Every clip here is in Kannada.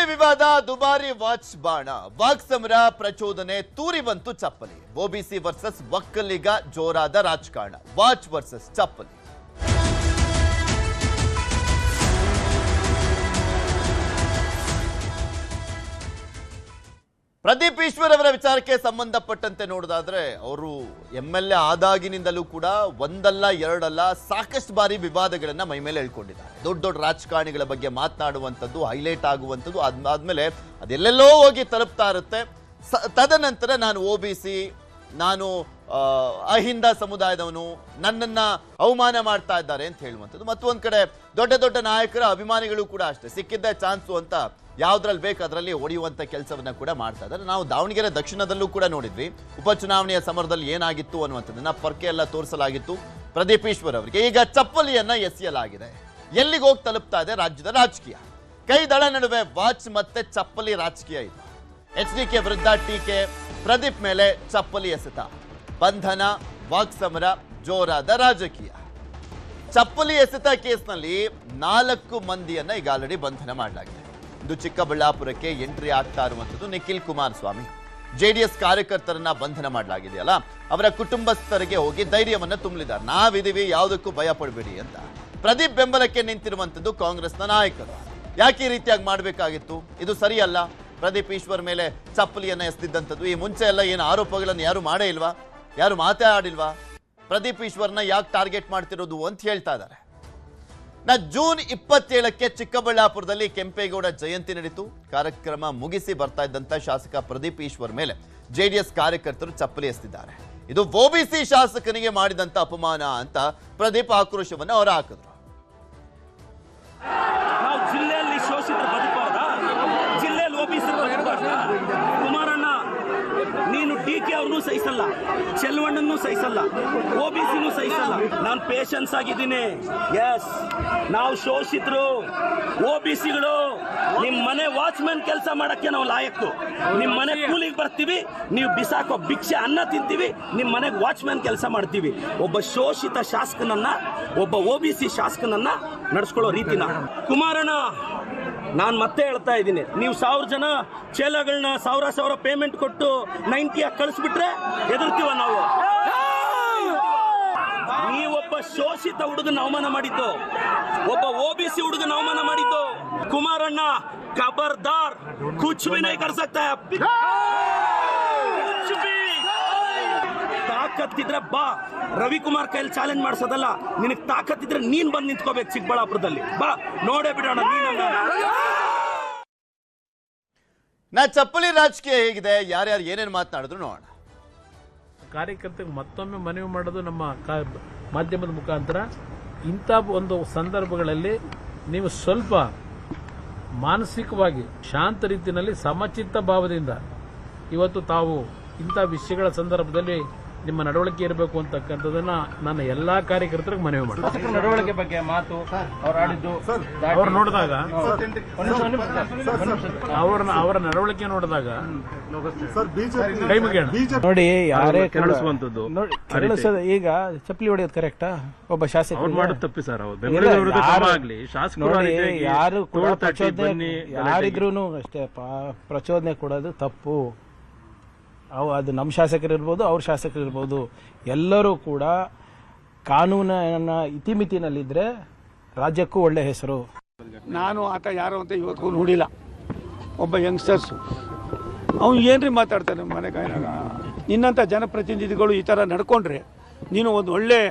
ವಿವಾದ ದುಬಾರಿ ವಾಚ್ ಬಾಣ ವಾಕ್ಸಮರ ಪ್ರಚೋದನೆ ತೂರಿ ಬಂತು ಚಪ್ಪಲಿ ಒಬಿಸಿ ವರ್ಸಸ್ ಒಕ್ಕಲಿಗ ಜೋರಾದ ರಾಜಕಾರಣ ವಾಚ್ ವರ್ಸಸ್ ಚಪ್ಪಲಿ ಪ್ರದೀಪ್ ಈಶ್ವರ್ ಅವರ ವಿಚಾರಕ್ಕೆ ಸಂಬಂಧಪಟ್ಟಂತೆ ನೋಡೋದಾದ್ರೆ ಅವರು ಎಂಎಲ್ಎ ಆದಾಗಿನಿಂದಲೂ ಕೂಡ ಒಂದಲ್ಲ ಎರಡಲ್ಲ ಸಾಕಷ್ಟು ಬಾರಿ ವಿವಾದಗಳನ್ನ ಮೈ ಮೇಲೆ ಹೇಳ್ಕೊಂಡಿದ್ದಾರೆ. ದೊಡ್ಡ ದೊಡ್ಡ ರಾಜಕಾರಣಿಗಳ ಬಗ್ಗೆ ಮಾತನಾಡುವಂಥದ್ದು, ಹೈಲೈಟ್ ಆಗುವಂಥದ್ದು, ಅದಾದ್ಮೇಲೆ ಅದೆಲ್ಲೆಲ್ಲೋ ಹೋಗಿ ತಲುಪ್ತಾ ಇರುತ್ತೆ. ತದನಂತರ ನಾನು ಒಬಿಸಿ, ನಾನು ಅಹಿಂದ ಸಮುದಾಯದವನು, ನನ್ನನ್ನ ಅವಮಾನ ಮಾಡ್ತಾ ಇದ್ದಾರೆ ಅಂತ ಹೇಳುವಂಥದ್ದು. ಮತ್ತೊಂದು ಕಡೆ ದೊಡ್ಡ ದೊಡ್ಡ ನಾಯಕರ ಅಭಿಮಾನಿಗಳು ಕೂಡ ಅಷ್ಟೇ ಸಿಕ್ಕಿದ್ದ ಚಾನ್ಸು ಅಂತ ಯಾವ್ದ್ರಲ್ಲಿ ಬೇಕು ಅದರಲ್ಲಿ ಹೊಡೆಯುವಂತ ಕೆಲಸವನ್ನ ಕೂಡ ಮಾಡ್ತಾ ಇದ್ದಾರೆ. ನಾವು ದಾವಣಗೆರೆ ದಕ್ಷಿಣದಲ್ಲೂ ಕೂಡ ನೋಡಿದ್ವಿ ಉಪಚುನಾವಣೆಯ ಸಮರದಲ್ಲಿ ಏನಾಗಿತ್ತು ಅನ್ನುವಂಥದ್ದನ್ನ ಪರ್ಕೆ ಎಲ್ಲ ತೋರಿಸಲಾಗಿತ್ತು ಪ್ರದೀಪ್ ಈಶ್ವರ್ ಅವರಿಗೆ. ಈಗ ಚಪ್ಪಲಿಯನ್ನ ಎಸೆಯಲಾಗಿದೆ. ಎಲ್ಲಿಗೆ ಹೋಗಿ ತಲುಪ್ತಾ ಇದೆ ರಾಜ್ಯದ ರಾಜಕೀಯ? ಕೈ ದಳ ನಡುವೆ ವಾಚ್ ಮತ್ತೆ ಚಪ್ಪಲಿ ರಾಜಕೀಯ ಇದು. ಎಚ್ಡಿಕೆ ವಿರುದ್ಧ ಟೀಕೆ, ಪ್ರದೀಪ್ ಮೇಲೆ ಚಪ್ಪಲಿ ಎಸೆತ, ಬಂಧನ, ವಾಕ್ಸಮರ, ಜೋರಾದ ರಾಜಕೀಯ. ಚಪ್ಪಲಿ ಎಸೆತ ಕೇಸ್ನಲ್ಲಿ 4 ಮಂದಿಯನ್ನ ಈಗ ಆಲ್ರೆಡಿ ಬಂಧನ ಮಾಡಲಾಗಿದೆ. ಇದು ಚಿಕ್ಕಬಳ್ಳಾಪುರಕ್ಕೆ ಎಂಟ್ರಿ ಆಗ್ತಾ ಇರುವಂಥದ್ದು. ನಿಖಿಲ್ ಕುಮಾರಸ್ವಾಮಿ ಜೆಡಿಎಸ್ ಕಾರ್ಯಕರ್ತರನ್ನ ಬಂಧನ ಮಾಡಲಾಗಿದೆಯಲ್ಲ, ಅವರ ಕುಟುಂಬಸ್ಥರಿಗೆ ಹೋಗಿ ಧೈರ್ಯವನ್ನ ತುಂಬಲಿದ್ದಾರೆ. ನಾವಿದೀವಿ, ಯಾವುದಕ್ಕೂ ಭಯ ಪಡಬೇಡಿ ಅಂತ. ಪ್ರದೀಪ್ ಬೆಂಬಲಕ್ಕೆ ನಿಂತಿರುವಂಥದ್ದು ಕಾಂಗ್ರೆಸ್ನ ನಾಯಕರು. ಯಾಕೆ ಈ ರೀತಿಯಾಗಿ ಮಾಡಬೇಕಾಗಿತ್ತು? ಇದು ಸರಿಯಲ್ಲ. ಪ್ರದೀಪ್ ಈಶ್ವರ್ ಮೇಲೆ ಚಪ್ಪಲಿಯನ್ನ ಎಸೆದಿದ್ದಂಥದ್ದು. ಈ ಮುಂಚೆ ಎಲ್ಲ ಏನು ಆರೋಪಗಳನ್ನು ಯಾರು ಮಾಡೇ ಇಲ್ವಾ? ಯಾರು ಮಾತೇ ಆಡಿಲ್ವಾ? ಪ್ರದೀಪ್ ಈಶ್ವರ್ನ ಯಾಕೆ ಟಾರ್ಗೆಟ್ ಮಾಡ್ತಿರೋದು ಅಂತ ಹೇಳ್ತಾ ಇದ್ದಾರೆ. ಜೂನ್ 27ಕ್ಕೆ ಚಿಕ್ಕಬಳ್ಳಾಪುರದಲ್ಲಿ ಕೆಂಪೇಗೌಡ ಜಯಂತಿ ನಡೀತು. ಕಾರ್ಯಕ್ರಮ ಮುಗಿಸಿ ಬರ್ತಾ ಇದ್ದಂತ ಶಾಸಕ ಪ್ರದೀಪ್ ಈಶ್ವರ್ ಮೇಲೆ ಜೆಡಿಎಸ್ ಕಾರ್ಯಕರ್ತರು ಚಪ್ಪಲಿ ಎಸೆದಿದ್ದಾರೆ. ಇದು ಒಬಿಸಿ ಶಾಸಕನಿಗೆ ಮಾಡಿದಂತ ಅಪಮಾನ ಅಂತ ಪ್ರದೀಪ್ ಆಕ್ರೋಶವನ್ನು ಹೊರ ಹಾಕಿದ್ರು. ನಾವು ಜಿಲ್ಲೆಯಲ್ಲಿ ಶೋಷಿತರು ಬದುಕಬಾರ್ದ? ಜಿಲ್ಲೆಯಲ್ಲಿ ಒಬಿಸಿ ಬದುಕಬಾರ್ದ? ಕುಮಾರಣ್ಣ, ನೀನು ಡಿಕೆ ಅವ್ರನ್ನೂ ಸಹಿಸಲ್ಲ, ಚೆಲ್ವಣ್ಣನ್ನು ಸಹಿಸಲ್ಲ, ಒಬಿಸಿನೂ ಸಹಿಸಲ್ಲ. ನಾನು ಪೇಷನ್ಸ್ ಆಗಿದ್ದೀನಿ. ಎಸ್, ನಾವು ಶೋಷಿತರು, ಒಬಿಸಿಗಳು. ನಿಮ್ಮ ಮನೆ ವಾಚ್ಮ್ಯಾನ್ ಕೆಲಸ ಮಾಡಕ್ಕೆ ನಾವು ಲಾಯಕ್ಕು. ನಿಮ್ಮ ಮನೆ ಕೂಲಿಗೆ ಬರ್ತೀವಿ, ನೀವು ಬಿಸಾಕೋ ಭಿಕ್ಷೆ ಅನ್ನ ತಿಂತೀವಿ, ನಿಮ್ಮ ಮನೆಗೆ ವಾಚ್ಮ್ಯಾನ್ ಕೆಲಸ ಮಾಡ್ತೀವಿ. ಒಬ್ಬ ಶೋಷಿತ ಶಾಸಕನನ್ನ, ಒಬ್ಬ ಒಬಿಸಿ ಶಾಸಕನನ್ನ ನಡೆಸ್ಕೊಳ್ಳೋ ರೀತಿನ ಕುಮಾರಣ್ಣ, ನಾನು ಮತ್ತೆ ಹೇಳ್ತಾ ಇದ್ದೀನಿ, ನೀವು 1000 ಜನ ಚೇಲಗಳನ್ನ 1000 ಪೇಮೆಂಟ್ ಕೊಟ್ಟು 90 ಕಳಿಸ್ಬಿಟ್ರೆ ಹೆದರ್ತೀವ ನಾವು. ನೀವೊಬ್ಬ ಶೋಷಿತ ಹುಡುಗನ ಅವಮಾನ ಮಾಡಿದ್ದು, ಒಬ್ಬ ಒಬಿಸಿ ಹುಡುಗನ ಅವಮಾನ ಮಾಡಿದ್ದು. ಕುಮಾರಣ್ಣ, ಖಬರ್ದಾರ್, ಕುಚ್ ಭಿ ನಹೀ ಕರ್ ಸಕ್ತಾ ಹೈ. ಕುಚ್ ಭಿ ತಾಕತ್ತಿದ್ರೆ ಬಾ. ರವಿಕುಮಾರ್ ಕೈಯಲ್ಲಿ ಚಾಲೆಂಜ್ ಮಾಡಿಸೋದಲ್ಲ. ನಿನಗೆ ತಾಕತ್ತಿದ್ರೆ ನೀನ್ ಬಂದು ನಿಂತ್ಕೋಬೇಕು ಚಿಕ್ಕಬಳ್ಳಾಪುರದಲ್ಲಿ. ಬಾ, ನೋಡೇ ಬಿಡೋಣ ನಾ ಚಪ್ಪಲಿ ರಾಜಕೀಯ ಹೇಗಿದೆ, ಯಾರ್ಯಾರು ಏನೇನು ಮಾತನಾಡಿದ್ರು ನೋಡೋಣ. ಕಾರ್ಯಕರ್ತರಿಗೆ ಮತ್ತೊಮ್ಮೆ ಮನವಿ ಮಾಡೋದು ನಮ್ಮ ಮಾಧ್ಯಮದ ಮುಖಾಂತರ, ಇಂಥ ಒಂದು ಸಂದರ್ಭಗಳಲ್ಲಿ ನೀವು ಸ್ವಲ್ಪ ಮಾನಸಿಕವಾಗಿ ಶಾಂತ ರೀತಿಯಲ್ಲಿ ಸಮಚಿತ್ತ ಭಾವದಿಂದ ಇವತ್ತು ತಾವು ಇಂಥ ವಿಷಯಗಳ ಸಂದರ್ಭದಲ್ಲಿ ನಿಮ್ಮ ನಡವಳಿಕೆ ಇರಬೇಕು ಅಂತಕ್ಕಂಥದನ್ನ ನಾನು ಎಲ್ಲಾ ಕಾರ್ಯಕರ್ತರಿಗೆ ಮನವಿ ಮಾಡ್ತೀನಿ. ನಡವಳಿಕೆ ಬಗ್ಗೆ ಮಾತು ಅವ್ರು ನೋಡಿದಾಗ, ಅವರ ನಡವಳಿಕೆ ನೋಡಿದಾಗ ಕೈ ಮುಗಿಯೋಣ ನೋಡಿ, ಯಾರೇ ಕೆರಳಿಸುವಂತದ್ದು. ಈಗ ಚಪ್ಪಲಿ ಹೊಡೆಯೋದು ಕರೆಕ್ಟಾ? ಒಬ್ಬ ಶಾಸಕ ಮಾಡೋದು ತಪ್ಪಿ ಸರ್. ಯಾರು ಯಾರಿದ್ರು ಅಷ್ಟೇ ಪ್ರಚೋದನೆ ಕೊಡೋದು ತಪ್ಪು. ಅದು ನಮ್ಮ ಶಾಸಕರಿರ್ಬೋದು, ಅವ್ರ ಶಾಸಕರಿರ್ಬೋದು, ಎಲ್ಲರೂ ಕೂಡ ಕಾನೂನಿನ ಇತಿಮಿತಿನಲ್ಲಿದ್ದರೆ ರಾಜ್ಯಕ್ಕೂ ಒಳ್ಳೆ ಹೆಸರು. ನಾನು ಆತ ಯಾರು ಅಂತ ಇವತ್ತಿಗೂ ನೋಡಿಲ್ಲ. ಒಬ್ಬ ಯಂಗ್ಸ್ಟರ್ಸು ಅವನು ಏನ್ರಿ ಮಾತಾಡ್ತಾನೆ ಮನೆ ಕಾಯಿನಾಗ. ನಿನ್ನಂಥ ಜನಪ್ರತಿನಿಧಿಗಳು ಈ ಥರ ನಡ್ಕೊಂಡ್ರೆ ನೀನು ಒಂದು ಒಳ್ಳೆ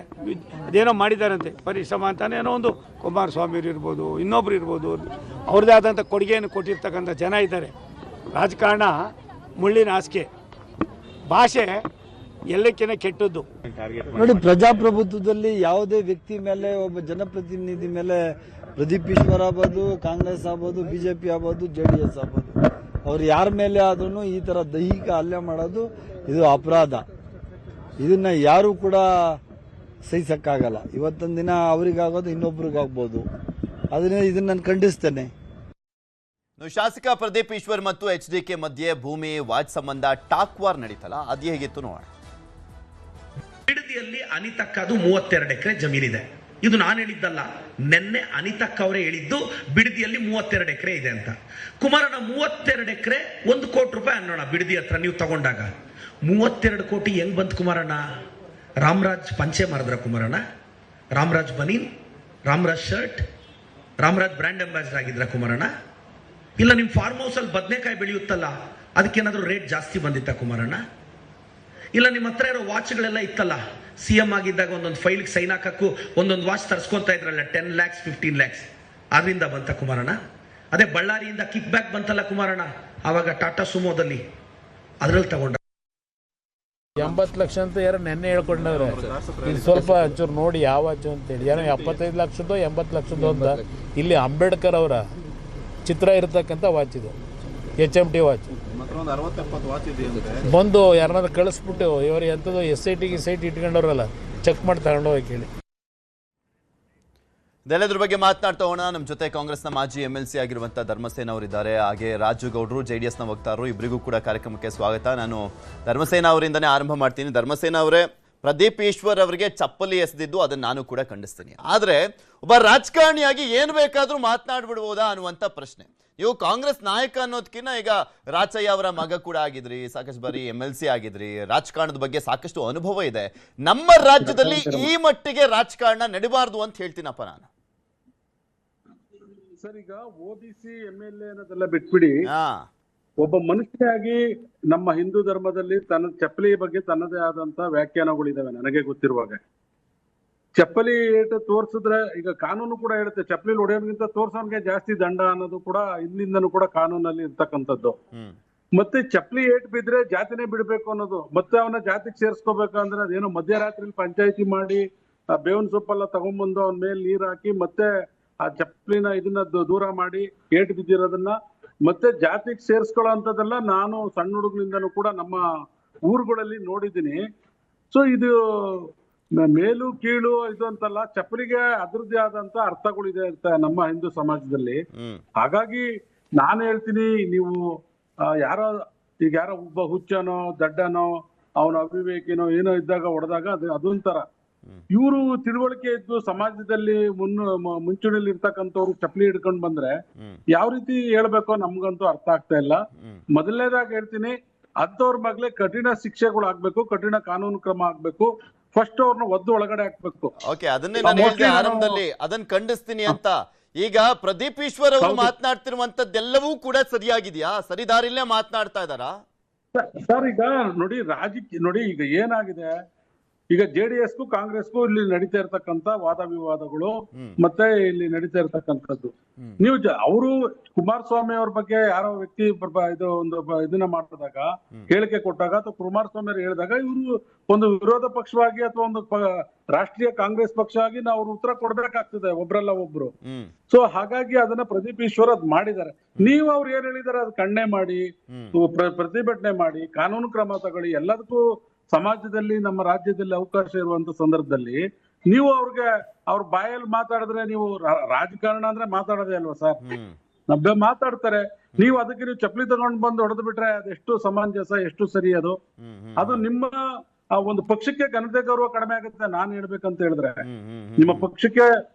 ಅದೇನೋ ಮಾಡಿದಾರಂತೆ ಪರಿಶ್ರಮ ಅಂತಾನೆ, ಏನೋ ಒಂದು ಕುಮಾರಸ್ವಾಮಿ ಇರ್ಬೋದು, ಇನ್ನೊಬ್ರು ಇರ್ಬೋದು, ಅವ್ರದ್ದೇ ಆದಂಥ ಕೊಡುಗೆಯನ್ನು ಕೊಟ್ಟಿರ್ತಕ್ಕಂಥ ಜನ ಇದ್ದಾರೆ. ರಾಜಕಾರಣ ಮುಳ್ಳಿನ ಹಾಸಿಗೆ, ಭಾಷೆ ಎಲ್ಲಕ್ಕಿಂತ ಕೆಟ್ಟದ್ದು. ನೋಡಿ, ಪ್ರಜಾಪ್ರಭುತ್ವದಲ್ಲಿ ಯಾವುದೇ ವ್ಯಕ್ತಿ ಮೇಲೆ, ಒಬ್ಬ ಜನಪ್ರತಿನಿಧಿ ಮೇಲೆ, ಪ್ರದೀಪ್ ಈಶ್ವರ್ ಆಗ್ಬೋದು, ಕಾಂಗ್ರೆಸ್ ಆಗ್ಬೋದು, ಬಿಜೆಪಿ ಆಗ್ಬೋದು, JDS ಆಗ್ಬೋದು, ಅವ್ರು ಯಾರ ಮೇಲೆ ಆದ್ರೂ ಈ ತರ ದೈಹಿಕ ಹಲ್ಲೆ ಮಾಡೋದು ಇದು ಅಪರಾಧ. ಇದನ್ನ ಯಾರು ಕೂಡ ಸಹಿಸಕ್ಕಾಗಲ್ಲ. ಇವತ್ತೊಂದು ದಿನ ಅವ್ರಿಗಾಗೋದು ಇನ್ನೊಬ್ರಿಗಾಗ್ಬೋದು. ಇದನ್ನ ನಾನು ಖಂಡಿಸ್ತೇನೆ. ಶಾಸಕ ಪ್ರದೀಪ್ ಈಶ್ವರ್ ಮತ್ತು ಎಚ್ಡಿಕೆ ಮಧ್ಯೆ ಭೂಮಿ ವಾಚ್ ಸಂಬಂಧ ಟಾಕ್ ವಾರ್ ನಡೀತಲ್ಲ, ಅದು ಹೇಗಿತ್ತು ನೋಡೋಣ. ಬಿಡದಿಯಲ್ಲಿ ಅನಿತಕ್ಕದು 32 ಎಕರೆ ಜಮೀನಿದೆ. ಇದು ನಾನು ಹೇಳಿದ್ದಲ್ಲ, ನೆನ್ನೆ ಅನಿತಕ್ಕ ಅವರೇ ಹೇಳಿದ್ದು. ಬಿಡದಿಯಲ್ಲಿ 32 ಎಕರೆ ಇದೆ ಅಂತ. ಕುಮಾರಣ್ಣ 32 ಎಕರೆ 1 ಕೋಟಿ ರೂಪಾಯಿ ಅನ್ನೋಣ ಬಿಡದಿ ಹತ್ರ ನೀವು ತಗೊಂಡಾಗ 32 ಕೋಟಿ ಹೆಂಗ್ ಬಂತು ಕುಮಾರಣ್ಣ? ರಾಮರಾಜ್ ಪಂಚೆ ಮಾರಿದ್ರ ಕುಮಾರಣ್ಣ? ರಾಮರಾಜ್ ಬನೀನ್, Ramraj shirt, Ramraj brand ambassador ಆಗಿದ್ರ ಕುಮಾರಣ್ಣ? ಇಲ್ಲ ನಿಮ್ಮ ಫಾರ್ಮ್ ಹೌಸ್ ಅಲ್ಲಿ ಬದನೆಕಾಯಿ ಬೆಳೆಯುತ್ತಲ್ಲ ಅದಕ್ಕೇನಾದ್ರೂ ರೇಟ್ ಜಾಸ್ತಿ ಬಂದಿತ್ತ ಕುಮಾರಣ್ಣ? ಇಲ್ಲ ನಿಮ್ಮ ಹತ್ರ ಇರೋ ವಾಚ್ಗಳೆಲ್ಲ ಇತ್ತಲ್ಲ, CM ಆಗಿದ್ದಾಗ ಒಂದೊಂದು ಫೈಲ್ಗೆ ಸೈನ್ ಹಾಕಕ್ಕೂ ಒಂದೊಂದು ವಾಚ್ ತರಿಸ್ಕೊಂತ ಇದ್ರಲ್ಲ 10 lakhs 15 lakhs, ಅದರಿಂದ ಬಂತ ಕುಮಾರಣ್ಣ? ಅದೇ ಬಳ್ಳಾರಿಯಿಂದ ಕಿಕ್ ಬ್ಯಾಕ್ ಬಂತಲ್ಲ ಕುಮಾರಣ್ಣ, ಆವಾಗ ಟಾಟಾ ಸುಮೋದಲ್ಲಿ ಅದ್ರಲ್ಲಿ ತಗೊಂಡ 80 ಲಕ್ಷ ಅಂತ ಯಾರು ನೆನ್ನೆ ಹೇಳ್ಕೊಂಡವ್ರೆ. ಇದು ಸ್ವಲ್ಪ ಒಂಚೂರು ನೋಡಿ ಯಾವ ವಾಚು ಅಂತೇಳಿ. ಏನೋ 75 ಲಕ್ಷದ್ದು 80 ಲಕ್ಷದ್ದು ಅಂತ. ಇಲ್ಲಿ ಅಂಬೇಡ್ಕರ್ ಅವರ ಚಿತ್ರ ಇರತಕ್ಕಂಥ ವಾಚ್ ಇದು, HMT ವಾಚ್. ಬಂದು ಯಾರನ್ನಾದ್ರು ಕಳಿಸ್ಬಿಟ್ಟು ಇವರು ಎಂಥದ್ದು SIT ಇಟ್ಕೊಂಡವ್ರಲ್ಲ, ಚೆಕ್ ಮಾಡಿ ತಗೊಂಡು ಹೋಗಿ ಕೇಳಿ. ಇದೆಲ್ಲದ್ರ ಬಗ್ಗೆ ಮಾತನಾಡ್ತಾ ಹೋಗೋಣ. ನಮ್ಮ ಜೊತೆ ಕಾಂಗ್ರೆಸ್ನ ಮಾಜಿ MLC ಆಗಿರುವಂಥ ಧರ್ಮಸೇನ ಅವರಿದ್ದಾರೆ, ಹಾಗೆ ರಾಜು ಗೌಡ್ರು JDSನ ವಕ್ತಾರರು. ಇಬ್ಬರಿಗೂ ಕೂಡ ಕಾರ್ಯಕ್ರಮಕ್ಕೆ ಸ್ವಾಗತ. ನಾನು ಧರ್ಮಸೇನ ಅವರಿಂದನೇ ಆರಂಭ ಮಾಡ್ತೀನಿ. ಧರ್ಮಸೇನ ಅವರೇ, ಪ್ರದೀಪ್ ಈಶ್ವರ್ ಅವರಿಗೆ ಚಪ್ಪಲಿ ಎಸೆದಿದ್ದು ಅದನ್ನು ನಾನು ಕೂಡ ಖಂಡಿಸ್ತೀನಿ. ಆದರೆ ಒಬ್ಬ ರಾಜಕಾರಣಿಯಾಗಿ ಏನು ಬೇಕಾದರೂ ಮಾತನಾಡ್ಬಿಡ್ಬೋದಾ ಅನ್ನುವಂಥ ಪ್ರಶ್ನೆ. ನೀವು ಕಾಂಗ್ರೆಸ್ ನಾಯಕ ಅನ್ನೋದಕ್ಕಿಂತ ಈಗ ರಾಚಯ್ಯ ಅವರ ಮಗ ಕೂಡ ಆಗಿದ್ರಿ, ಸಾಕಷ್ಟು ಬಾರಿ MLC ಆಗಿದ್ರಿ, ರಾಜಕಾರಣದ ಬಗ್ಗೆ ಸಾಕಷ್ಟು ಅನುಭವ ಇದೆ. ನಮ್ಮ ರಾಜ್ಯದಲ್ಲಿ ಈ ಮಟ್ಟಿಗೆ ರಾಜಕಾರಣ ನಡಿಬಾರ್ದು ಅಂತ ಹೇಳ್ತೀನಪ್ಪ ನಾನು. ಸರ್, ಈಗ OBC MLA ಅನ್ನೋದೆಲ್ಲ ಬಿಟ್ಬಿಡಿ, ಒಬ್ಬ ಮನುಷ್ಯನಾಗಿ ನಮ್ಮ ಹಿಂದೂ ಧರ್ಮದಲ್ಲಿ ತನ್ನ ಚಪ್ಪಲಿ ಬಗ್ಗೆ ತನ್ನದೇ ಆದಂತ ವ್ಯಾಖ್ಯಾನಗಳಿದಾವೆ. ನನಗೆ ಗೊತ್ತಿರುವಾಗ ಚಪ್ಪಲಿ ಏಟು ತೋರ್ಸಿದ್ರೆ ಈಗ ಕಾನೂನು ಕೂಡ ಹೇಳುತ್ತೆ, ಚಪ್ಪಲಿ ಹೊಡೆಯೋದ್ಗಿಂತ ತೋರ್ಸೋನ್ಗೆ ಜಾಸ್ತಿ ದಂಡ ಅನ್ನೋದು ಕೂಡ ಹಿಂದಿಂದನೂ ಕೂಡ ಕಾನೂನಲ್ಲಿ ಇರ್ತಕ್ಕಂಥದ್ದು. ಮತ್ತೆ ಚಪ್ಪಲಿ ಏಟ್ ಬಿದ್ರೆ ಜಾತಿನೇ ಬಿಡ್ಬೇಕು ಅನ್ನೋದು, ಮತ್ತೆ ಅವನ ಜಾತಿಗೆ ಸೇರ್ಸ್ಕೋಬೇಕಂದ್ರೆ ಅದೇನೋ ಮಧ್ಯರಾತ್ರಿ ಪಂಚಾಯತಿ ಮಾಡಿ ಆ ಬೇವಿನ ಸೊಪ್ಪೆಲ್ಲ ತಗೊಂಡ್ಬಂದು ಅವನ ಮೇಲೆ ನೀರ್ ಹಾಕಿ ಮತ್ತೆ ಆ ಚಪ್ಪಲಿನ ಇದನ್ನ ದೂರ ಮಾಡಿ ಏಟ್ ಬಿದ್ದಿರೋದನ್ನ ಮತ್ತೆ ಜಾತಿಗೆ ಸೇರ್ಸ್ಕೊಳ್ಳೋ ಅಂತದೆಲ್ಲ ನಾನು ಸಣ್ಣ ಹುಡುಗನಿಂದನೂ ಕೂಡ ನಮ್ಮ ಊರುಗಳಲ್ಲಿ ನೋಡಿದ್ದೀನಿ. ಸೊ ಇದು ಮೇಲು ಕೀಳು ಇದು ಅಂತಲ್ಲ, ಚಪ್ಪಲಿಗೆ ಅದ್ರದ್ದೇ ಆದಂತ ಅರ್ಥಗಳಿದೆ ಅಂತ ನಮ್ಮ ಹಿಂದೂ ಸಮಾಜದಲ್ಲಿ. ಹಾಗಾಗಿ ನಾನು ಹೇಳ್ತೀನಿ, ನೀವು ಯಾರೋ ಒಬ್ಬ ಹುಚ್ಚನೋ ದಡ್ಡನೋ ಅವನ ಅವಿವೇಕಿನೋ ಏನೋ ಇದ್ದಾಗ ಹೊಡೆದಾಗ ಅದೊಂಥರ. ಇವರು ತಿಳುವಳಿಕೆ ಇದ್ದು ಸಮಾಜದಲ್ಲಿ ಮುಂಚೂಣಿಯಲ್ಲಿ ಇರ್ತಕ್ಕಂಥವ್ರು ಚಪ್ಪಲಿ ಹಿಡ್ಕೊಂಡ್ ಬಂದ್ರೆ ಯಾವ ರೀತಿ ಹೇಳ್ಬೇಕೋ ನಮ್ಗಂತೂ ಅರ್ಥ ಆಗ್ತಾ ಇಲ್ಲ. ಮೊದಲನೇದಾಗಿ ಹೇಳ್ತೀನಿ, ಅಂಥವ್ರ ಮಗ್ಲೇ ಕಠಿಣ ಶಿಕ್ಷೆಗಳು ಆಗ್ಬೇಕು, ಕಠಿಣ ಕಾನೂನು ಕ್ರಮ ಆಗ್ಬೇಕು. ಫಸ್ಟ್ ಅವ್ರನ್ನ ಒದ್ದು ಒಳಗಡೆ ಹಾಕ್ಬೇಕು. ಅದನ್ನೇ ನಾನು ಹೇಳಿದೆ ಆರಂಭದಲ್ಲಿ, ಅದನ್ನ ಖಂಡಿಸ್ತೀನಿ ಅಂತ. ಈಗ ಪ್ರದೀಪ್ ಈಶ್ವರ್ ಅವರು ಮಾತನಾಡ್ತಿರುವಂತದ್ದೆಲ್ಲವೂ ಕೂಡ ಸರಿಯಾಗಿದೆಯಾ? ಸರಿದಾರಿಲ್ಲೇ ಮಾತನಾಡ್ತಾ ಇದ್ದಾರಾ? ಸರ್, ಈಗ ನೋಡಿ ಈಗ ಏನಾಗಿದೆ, ಈಗ JDSಗೂ ಕಾಂಗ್ರೆಸ್ಗೂ ಇಲ್ಲಿ ನಡೀತಾ ಇರ್ತಕ್ಕಂಥ ವಾದ ವಿವಾದಗಳು ಮತ್ತೆ ಇಲ್ಲಿ ನಡೀತಾ ಇರ್ತಕ್ಕಂಥದ್ದು. ನೀವು ಅವರು ಕುಮಾರಸ್ವಾಮಿ ಅವ್ರ ಬಗ್ಗೆ ಯಾರೋ ವ್ಯಕ್ತಿ ಇದು ಒಂದು ಇದನ್ನ ಮಾಡಿದಾಗ, ಹೇಳಿಕೆ ಕೊಟ್ಟಾಗ ಅಥವಾ ಕುಮಾರಸ್ವಾಮಿ ಅವರು ಹೇಳಿದಾಗ ಇವರು ಒಂದು ವಿರೋಧ ಪಕ್ಷವಾಗಿ ಅಥವಾ ಒಂದು ರಾಷ್ಟ್ರೀಯ ಕಾಂಗ್ರೆಸ್ ಪಕ್ಷ ಆಗಿ ನಾವು ಅವ್ರ ಉತ್ತರ ಕೊಡ್ಬೇಕಾಗ್ತದೆ ಒಬ್ರಲ್ಲ ಒಬ್ರು. ಸೊ ಹಾಗಾಗಿ ಅದನ್ನ ಪ್ರದೀಪ್ ಈಶ್ವರ್ ಅದ್ ಮಾಡಿದ್ದಾರೆ. ನೀವು ಅವ್ರು ಏನ್ ಹೇಳಿದಾರೆ ಅದ್ ಖಂಡನೆ ಮಾಡಿ, ಪ್ರತಿಭಟನೆ ಮಾಡಿ, ಕಾನೂನು ಕ್ರಮ ತಗೊಳ್ಳಿ. ಎಲ್ಲದಕ್ಕೂ ಸಮಾಜದಲ್ಲಿ ನಮ್ಮ ರಾಜ್ಯದಲ್ಲಿ ಅವಕಾಶ ಇರುವಂತ ಸಂದರ್ಭದಲ್ಲಿ ನೀವು ಅವ್ರ ಬಾಯಲ್ಲಿ ಮಾತಾಡಿದ್ರೆ, ನೀವು ರಾಜಕಾರಣ ಅಂದ್ರೆ ಮಾತಾಡೋದೇ ಅಲ್ವಾ ಸರ್? ಮಾತಾಡ್ತಾರೆ, ನೀವು ಅದಕ್ಕೆ ನೀವು ಚಪ್ಪಲಿ ತಗೊಂಡ್ ಬಂದು ಹೊಡೆದು ಬಿಟ್ರೆ ಅದೆಷ್ಟು ಸಮಂಜಸ, ಎಷ್ಟು ಸರಿ? ಅದು ನಿಮ್ಮ ಒಂದು ಪಕ್ಷಕ್ಕೆ ಘನತೆ ಗೌರವ ಕಡಿಮೆ ಆಗುತ್ತೆ. ನಾನ್ ಹೇಳ್ಬೇಕಂತ ಹೇಳಿದ್ರೆ ನಿಮ್ಮ ಪಕ್ಷಕ್ಕೆ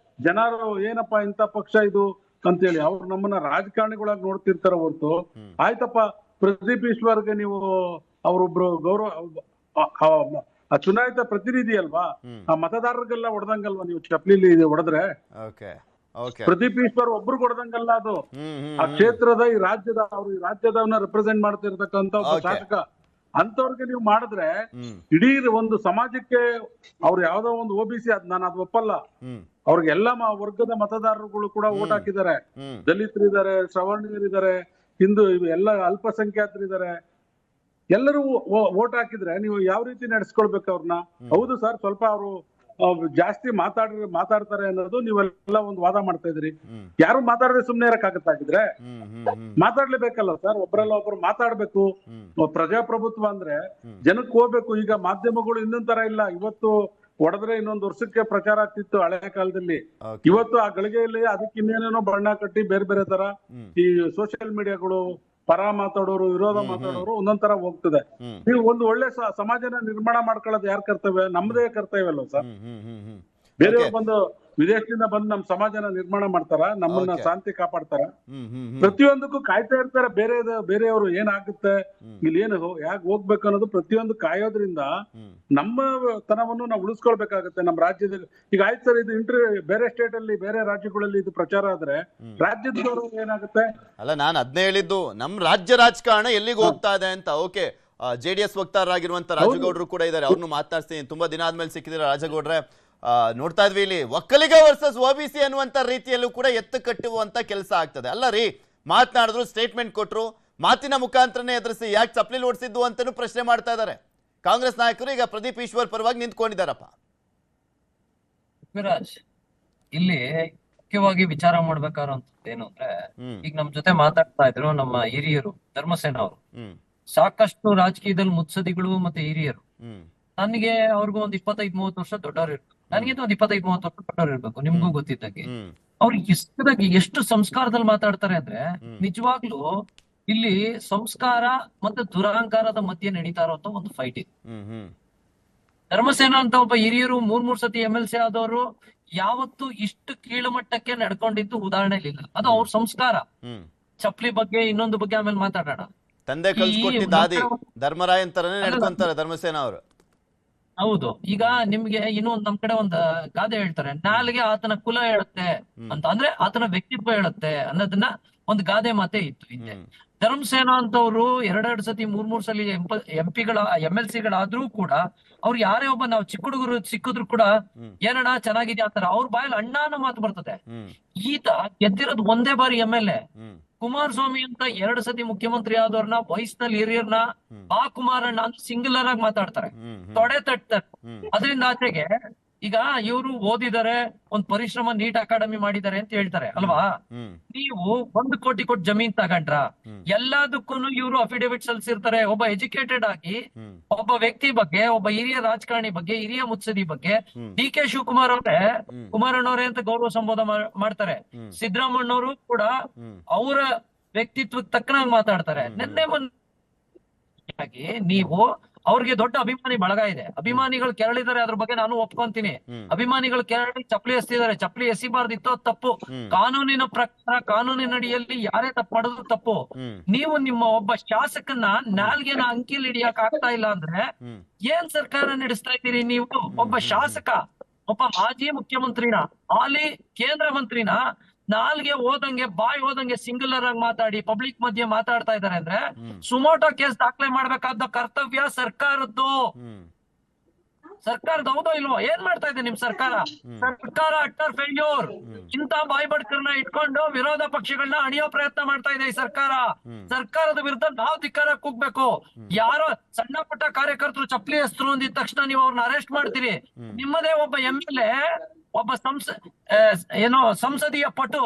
ಜನರು ಏನಪ್ಪಾ ಇಂಥ ಪಕ್ಷ ಇದು ಅಂತೇಳಿ ಅವ್ರು ನಮ್ಮನ್ನ ರಾಜಕಾರಣಿಗಳಾಗಿ ನೋಡ್ತಿರ್ತಾರ ಹೊರತು, ಆಯ್ತಪ್ಪ ಪ್ರದೀಪ್ ಈಶ್ವರ್ಗೆ ನೀವು ಅವರೊಬ್ರು ಗೌರವ ಚುನಾಯಿತ ಪ್ರತಿನಿಧಿ ಅಲ್ವಾ, ಆ ಮತದಾರರಿಗೆಲ್ಲ ಹೊಡೆದಂಗಲ್ವಾ ನೀವು ಚಪ್ಪಲಿ ಹೊಡೆದ್ರೆ? ಪ್ರದೀಪ್ ಈಶ್ವರ್ ಒಬ್ರು ಹೊಡೆದಂಗಲ್ಲ, ಅದು ಆ ಕ್ಷೇತ್ರದ ಈ ರಾಜ್ಯದವನ್ನ ರೆಪ್ರೆಸೆಂಟ್ ಮಾಡ್ತಿರ್ತಕ್ಕಂಥ ಒಬ್ಬ ಶಾಸಕ. ಅಂತವ್ರಿಗೆ ನೀವು ಮಾಡಿದ್ರೆ ಇಡೀ ಒಂದು ಸಮಾಜಕ್ಕೆ ಅವ್ರು ಯಾವ್ದೋ ಒಂದು OBC ನಾನು ಅದು ಒಪ್ಪಲ್ಲ. ಅವ್ರಿಗೆ ಎಲ್ಲ ವರ್ಗದ ಮತದಾರರುಗಳು ಕೂಡ ಓಟ್ ಹಾಕಿದ್ದಾರೆ. ದಲಿತರಿದ್ದಾರೆ, ಸವರ್ಣೀಯರಿದ್ದಾರೆ, ಹಿಂದೂ ಎಲ್ಲ ಅಲ್ಪಸಂಖ್ಯಾತರಿದ್ದಾರೆ. ಎಲ್ಲರೂ ಓಟ್ ಹಾಕಿದ್ರೆ ನೀವು ಯಾವ ರೀತಿ ನಡೆಸ್ಕೊಳ್ಬೇಕು ಅವ್ರನ್ನ? ಹೌದು ಸರ್, ಸ್ವಲ್ಪ ಅವರು ಜಾಸ್ತಿ ಮಾತಾಡ್ತಾರೆ ಅನ್ನೋದು ನೀವೆಲ್ಲ ಒಂದು ವಾದ ಮಾಡ್ತಾ ಇದ್ರಿ. ಯಾರು ಮಾತಾಡದೆ ಸುಮ್ನೆ ಇರಕ್ಕಾಗತ್ತಾಗಿದ್ರೆ? ಮಾತಾಡ್ಲೇಬೇಕಲ್ಲ ಸರ್, ಒಬ್ರಲ್ಲ ಒಬ್ರು ಮಾತಾಡ್ಬೇಕು. ಪ್ರಜಾಪ್ರಭುತ್ವ ಅಂದ್ರೆ ಜನಕ್ಕೆ ಹೋಗ್ಬೇಕು. ಈಗ ಮಾಧ್ಯಮಗಳು ಇನ್ನೊಂದ್ ತರ ಇಲ್ಲ. ಇವತ್ತು ಹೊಡೆದ್ರೆ ಇನ್ನೊಂದು ವರ್ಷಕ್ಕೆ ಪ್ರಚಾರ ಆಗ್ತಿತ್ತು ಹಳೆ ಕಾಲದಲ್ಲಿ. ಇವತ್ತು ಆ ಗಳಿಗೆಯಲ್ಲಿ ಅದಕ್ಕೆ ಇನ್ನೇನೇನೋ ಬಣ್ಣ ಕಟ್ಟಿ ಬೇರೆ ಬೇರೆ ತರ ಈ ಸೋಷಿಯಲ್ ಮೀಡಿಯಾಗಳು ಪರ ಮಾತಾಡೋರು, ವಿರೋಧ ಮಾತಾಡೋರು ಒಂದೊಂದ್ ತರ ಹೋಗ್ತದೆ. ನೀವು ಒಂದು ಒಳ್ಳೆ ಸಮಾಜನ ನಿರ್ಮಾಣ ಮಾಡ್ಕೊಳ್ಳೋದು ಯಾರ ಕರ್ತವ್ಯ? ನಮ್ದೇ ಕರ್ತವ್ಯ ಅಲ್ವ ಸರ್? ಬೇರೆಯವ್ರು ಬಂದು ವಿದೇಶದಿಂದ ಬಂದು ನಮ್ಮ ಸಮಾಜನ ನಿರ್ಮಾಣ ಮಾಡ್ತಾರ, ನಮ್ಮನ್ನ ಶಾಂತಿ ಕಾಪಾಡ್ತಾರ. ಪ್ರತಿಯೊಂದಕ್ಕೂ ಕಾಯ್ತಾ ಇರ್ತಾರೆ ಬೇರೆಯವರು ಏನಾಗುತ್ತೆ, ಇಲ್ಲಿ ಏನು ಯಾಕೆ ಹೋಗ್ಬೇಕು ಅನ್ನೋದು ಪ್ರತಿಯೊಂದು ಕಾಯೋದ್ರಿಂದ ನಮ್ಮ ತನವನ್ನು ನಾವು ಉಳಿಸ್ಕೊಳ್ಬೇಕಾಗತ್ತೆ ನಮ್ಮ ರಾಜ್ಯದಲ್ಲಿ. ಈಗ ಆಯ್ತು ಸರ್, ಇದು ಬೇರೆ ಸ್ಟೇಟ್ ಅಲ್ಲಿ ಬೇರೆ ರಾಜ್ಯಗಳಲ್ಲಿ ಇದು ಪ್ರಚಾರ ಆದ್ರೆ ರಾಜ್ಯದವರು ಏನಾಗುತ್ತೆ? ಅಲ್ಲ, ನಾನು ಅದನ್ನೇ ಹೇಳಿದ್ದು, ನಮ್ ರಾಜ್ಯ ರಾಜಕಾರಣ ಎಲ್ಲಿಗೆ ಹೋಗ್ತಾ ಇದೆ ಅಂತ. ಓಕೆ, JDS ವಕ್ತಾರರಾಗಿರುವಂತ ರಾಜಗೌಡರು ಕೂಡ ಇದ್ದಾರೆ, ಅವ್ರನ್ನು ಮಾತನಾಡ್ತೀನಿ. ತುಂಬಾ ದಿನ ಆದ್ಮೇಲೆ ಸಿಕ್ಕಿದ್ರೆ ರಾಜಗೌಡ್ರೆ. ನೋಡ್ತಾ ಇದ್ವಿ ಇಲ್ಲಿ ಒಕ್ಕಲಿಗ ವರ್ಸಸ್ OBC ಅನ್ನುವಂತ ರೀತಿಯಲ್ಲೂ ಕೂಡ ಎತ್ತು ಕಟ್ಟುವಂತ ಕೆಲಸ ಆಗ್ತದೆ. ಅಲ್ಲ ರೀ, ಮಾತನಾಡಿದ್ರು, ಸ್ಟೇಟ್ಮೆಂಟ್ ಕೊಟ್ರು, ಮಾತಿನ ಮುಖಾಂತರನೇ ಎದುರಿಸಿ ಯಾಕೆ ಚಪ್ಲಿ ಓಡಿಸಿದ್ದು ಅಂತಾನು ಪ್ರಶ್ನೆ ಮಾಡ್ತಾ ಇದ್ದಾರೆ ಕಾಂಗ್ರೆಸ್ ನಾಯಕರು. ಈಗ ಪ್ರದೀಪ್ ಈಶ್ವರ್ ಪರವಾಗಿ ನಿಂತ್ಕೊಂಡಿದ್ದಾರಪ್ಪ. ಇಲ್ಲಿ ಮುಖ್ಯವಾಗಿ ವಿಚಾರ ಮಾಡ್ಬೇಕಾರಂತ ಏನು ಅಂದ್ರೆ, ಈಗ ನಮ್ ಜೊತೆ ಮಾತಾಡ್ತಾ ಇದ್ರು ನಮ್ಮ ಹಿರಿಯರು ಧರ್ಮಸೇನ ಅವರು. ಸಾಕಷ್ಟು ರಾಜಕೀಯದಲ್ಲಿ ಮುತ್ಸದಿಗಳು ಮತ್ತೆ ಹಿರಿಯರು. ನನಗೆ ಅವ್ರಿಗೂ ಒಂದ್ 25-30 ವರ್ಷ ದೊಡ್ಡವ್ರು ಇರ್ಬೇಕು, ನನಗೆ ಒಂದ್ 25-30 ವರ್ಷ ದೊಡ್ಡವ್ರು ಇರ್ಬೇಕು. ನಿಮ್ಗೂ ಗೊತ್ತಿದ್ದಾಗೆ ಅವ್ರು ಎಷ್ಟು ಸಂಸ್ಕಾರದಲ್ಲಿ ಮಾತಾಡ್ತಾರೆ ಅಂದ್ರೆ, ನಿಜವಾಗ್ಲೂ ಇಲ್ಲಿ ಸಂಸ್ಕಾರ ಮತ್ತೆ ದುರಹಂಕಾರದ ಮಧ್ಯೆ ನಡೀತಾ ಇರೋ ಒಂದು ಫೈಟ್ ಇದೆ. ಧರ್ಮಸೇನ ಅಂತ ಒಬ್ಬ ಹಿರಿಯರು 3 ಸತಿ MLC ಆದವರು ಯಾವತ್ತು ಇಷ್ಟು ಕೀಳುಮಟ್ಟಕ್ಕೆ ನಡ್ಕೊಂಡಿದ್ದು ಉದಾಹರಣೆ ಇಲ್ಲ. ಅದು ಅವ್ರ ಸಂಸ್ಕಾರ. ಚಪ್ಲಿ ಬಗ್ಗೆ ಇನ್ನೊಂದು ಬಗ್ಗೆ ಆಮೇಲೆ ಮಾತಾಡೋಣ. ತಂದೆ ಕಲ್ಸ್ಕೊಟ್ಟಿದ್ದ ಆದಿ ಧರ್ಮರಾಯ್ ಅಂತಾರನೇ ನಡ್ಕೊಂತಾರೆ ಧರ್ಮಸೇನ ಅವರು. ಹೌದು. ಈಗ ನಿಮ್ಗೆ ಇನ್ನೊಂದ್ ನಮ್ ಕಡೆ ಒಂದ್ ಗಾದೆ ಹೇಳ್ತಾರೆ, ನಾಲ್ಗೆ ಆತನ ಕುಲ ಹೇಳುತ್ತೆ ಅಂತ, ಅಂದ್ರೆ ಆತನ ವ್ಯಕ್ತಿತ್ವ ಹೇಳುತ್ತೆ ಅನ್ನೋದನ್ನ ಒಂದು ಗಾದೆ ಮಾತೆ ಇತ್ತು ಹಿಂದೆ. ಧರ್ಮಸೇನ ಅಂತವ್ರು 2 ಸತಿ 3 ಸಲ MP MLCಗಳಾದ್ರೂ ಕೂಡ ಅವ್ರು ಯಾರೇ ಒಬ್ಬ ನಾವು ಚಿಕ್ಕ ಹುಡುಗರು ಸಿಕ್ಕಿದ್ರು ಕೂಡ ಏನಣ್ಣ ಚೆನ್ನಾಗಿದ್ಯಾ ಅಂತಾರ. ಅವ್ರ ಬಾಯಲ್ಲಿ ಅಣ್ಣ ಅನ್ನೋ ಮಾತು ಬರ್ತದೆ. ಈತ ಗೆದ್ದಿರೋದು ಒಂದೇ ಬಾರಿ MLA. ಕುಮಾರಸ್ವಾಮಿ ಅಂತ 2 ಸತಿ ಮುಖ್ಯಮಂತ್ರಿ ಆದವ್ರನ್ನ, ವಯಸ್ಸಿನಲ್ಲಿ ಹಿರಿಯರ್ನ ಆ ಕುಮಾರಣ್ಣ ಅಂತ ಸಿಂಗುಲರ್ ಆಗಿ ಮಾತಾಡ್ತಾರೆ, ತೊಡೆ ತಟ್ತಾರೆ. ಅದರಿಂದ ಆಚೆಗೆ ಈಗ ಇವರು ಓದಿದ್ದಾರೆ, ಒಂದ್ ಪರಿಶ್ರಮ ನೀಟ್ ಅಕಾಡೆಮಿ ಮಾಡಿದ್ದಾರೆ ಅಂತ ಹೇಳ್ತಾರೆ ಅಲ್ವಾ. ನೀವು 1 ಕೋಟಿ ಕೊಟ್ಟು ಜಮೀನ್ ತಗೊಂಡ್ರ, ಎಲ್ಲದಕ್ಕೂ ಇವರು ಅಫಿಡೇವಿಟ್ ಸಲ್ಲಿಸಿರ್ತಾರೆ. ಒಬ್ಬ ಎಜುಕೇಟೆಡ್ ಆಗಿ ಒಬ್ಬ ವ್ಯಕ್ತಿ ಬಗ್ಗೆ, ಒಬ್ಬ ಹಿರಿಯ ರಾಜಕಾರಣಿ ಬಗ್ಗೆ, ಹಿರಿಯ ಮುತ್ಸದಿ ಬಗ್ಗೆ DK ಶಿವಕುಮಾರ್ ಅವರೇ ಕುಮಾರಣ್ಣವ್ರೆ ಅಂತ ಗೌರವ ಸಂಬೋಧ ಮಾಡ್ತಾರೆ. ಸಿದ್ದರಾಮಣ್ಣವರು ಕೂಡ ಅವರ ವ್ಯಕ್ತಿತ್ವಕ್ಕೆ ತಕ್ಕನಾಗಿ ಮಾತಾಡ್ತಾರೆ. ನಿನ್ನೆ ನೀವು ಅವ್ರಿಗೆ ದೊಡ್ಡ ಅಭಿಮಾನಿ ಬಳಗ ಇದೆ, ಅಭಿಮಾನಿಗಳು ಕೆರಳಿದ್ದಾರೆ, ಅದ್ರ ಬಗ್ಗೆ ನಾನು ಒಪ್ಕೊಂತೀನಿ. ಅಭಿಮಾನಿಗಳು ಕೆರಳಿ ಚಪ್ಲಿ ಎಸ್ತಿದ್ದಾರೆ, ಚಪ್ಲಿ ಎಸಿಬಾರ್ದಿತ್ತು, ಅದು ತಪ್ಪು. ಕಾನೂನಿನ ಪ್ರಕಾರ, ಕಾನೂನಿನ ಅಡಿಯಲ್ಲಿ ಯಾರೇ ತಪ್ಪು ಮಾಡಿದ್ರು ತಪ್ಪು. ನೀವು ನಿಮ್ಮ ಒಬ್ಬ ಶಾಸಕನ ನಾಲ್ಗೆನ ಅಂಕಿಲ್ ಹಿಡಿಯಕ್ ಆಗ್ತಾ ಇಲ್ಲ ಅಂದ್ರೆ ಏನ್ ಸರ್ಕಾರ ನಡೆಸ್ತಾ ಇದ್ದೀರಿ ನೀವು? ಒಬ್ಬ ಶಾಸಕ, ಒಬ್ಬ ಮಾಜಿ ಮುಖ್ಯಮಂತ್ರಿನ, ಹಾಲಿ ಕೇಂದ್ರ ಮಂತ್ರಿನ ನಾಲ್ಗೆ ಹೋದಂಗೆ, ಬಾಯಿ ಹೋದಂಗೆ ಸಿಂಗುಲರ್ ಆಗಿ ಮಾತಾಡಿ ಪಬ್ಲಿಕ್ ಮಧ್ಯೆ ಮಾತಾಡ್ತಾ ಇದಾರೆ ಅಂದ್ರೆ ಸುಮೋಟೋ ಕೇಸ್ ದಾಖಲೆ ಮಾಡ್ಬೇಕಾದ ಕರ್ತವ್ಯ ಸರ್ಕಾರದ್ದು. ಸರ್ಕಾರದ ಹೌದೋ ಇಲ್ವೋ? ಏನ್ ಮಾಡ್ತಾ ಇದೆ ನಿಮ್ ಸರ್ಕಾರ? ಸರ್ಕಾರ ಅಟ್ಟರ್ ಫೇಲ್ಯೂರ್. ಇಂತ ಬಾಯಿ ಬಡ್ಕರ್ನ ಇಟ್ಕೊಂಡು ವಿರೋಧ ಪಕ್ಷಗಳನ್ನ ಅಣಿಯೋ ಪ್ರಯತ್ನ ಮಾಡ್ತಾ ಇದೆ ಈ ಸರ್ಕಾರ. ಸರ್ಕಾರದ ವಿರುದ್ಧ ನಾವು ಧಿಕ್ಕಾರ ಕೂಗ್ಬೇಕು. ಯಾರೋ ಸಣ್ಣ ಪುಟ್ಟ ಕಾರ್ಯಕರ್ತರು ಚಪ್ಲಿ ಹೆಸರು ಅಂದಿದ ತಕ್ಷಣ ನೀವು ಅವ್ರನ್ನ ಅರೆಸ್ಟ್ ಮಾಡ್ತೀರಿ. ನಿಮ್ಮದೇ ಒಬ್ಬ MLA, ಒಬ್ಬ ಸಂಸದೀಯ ಪಟು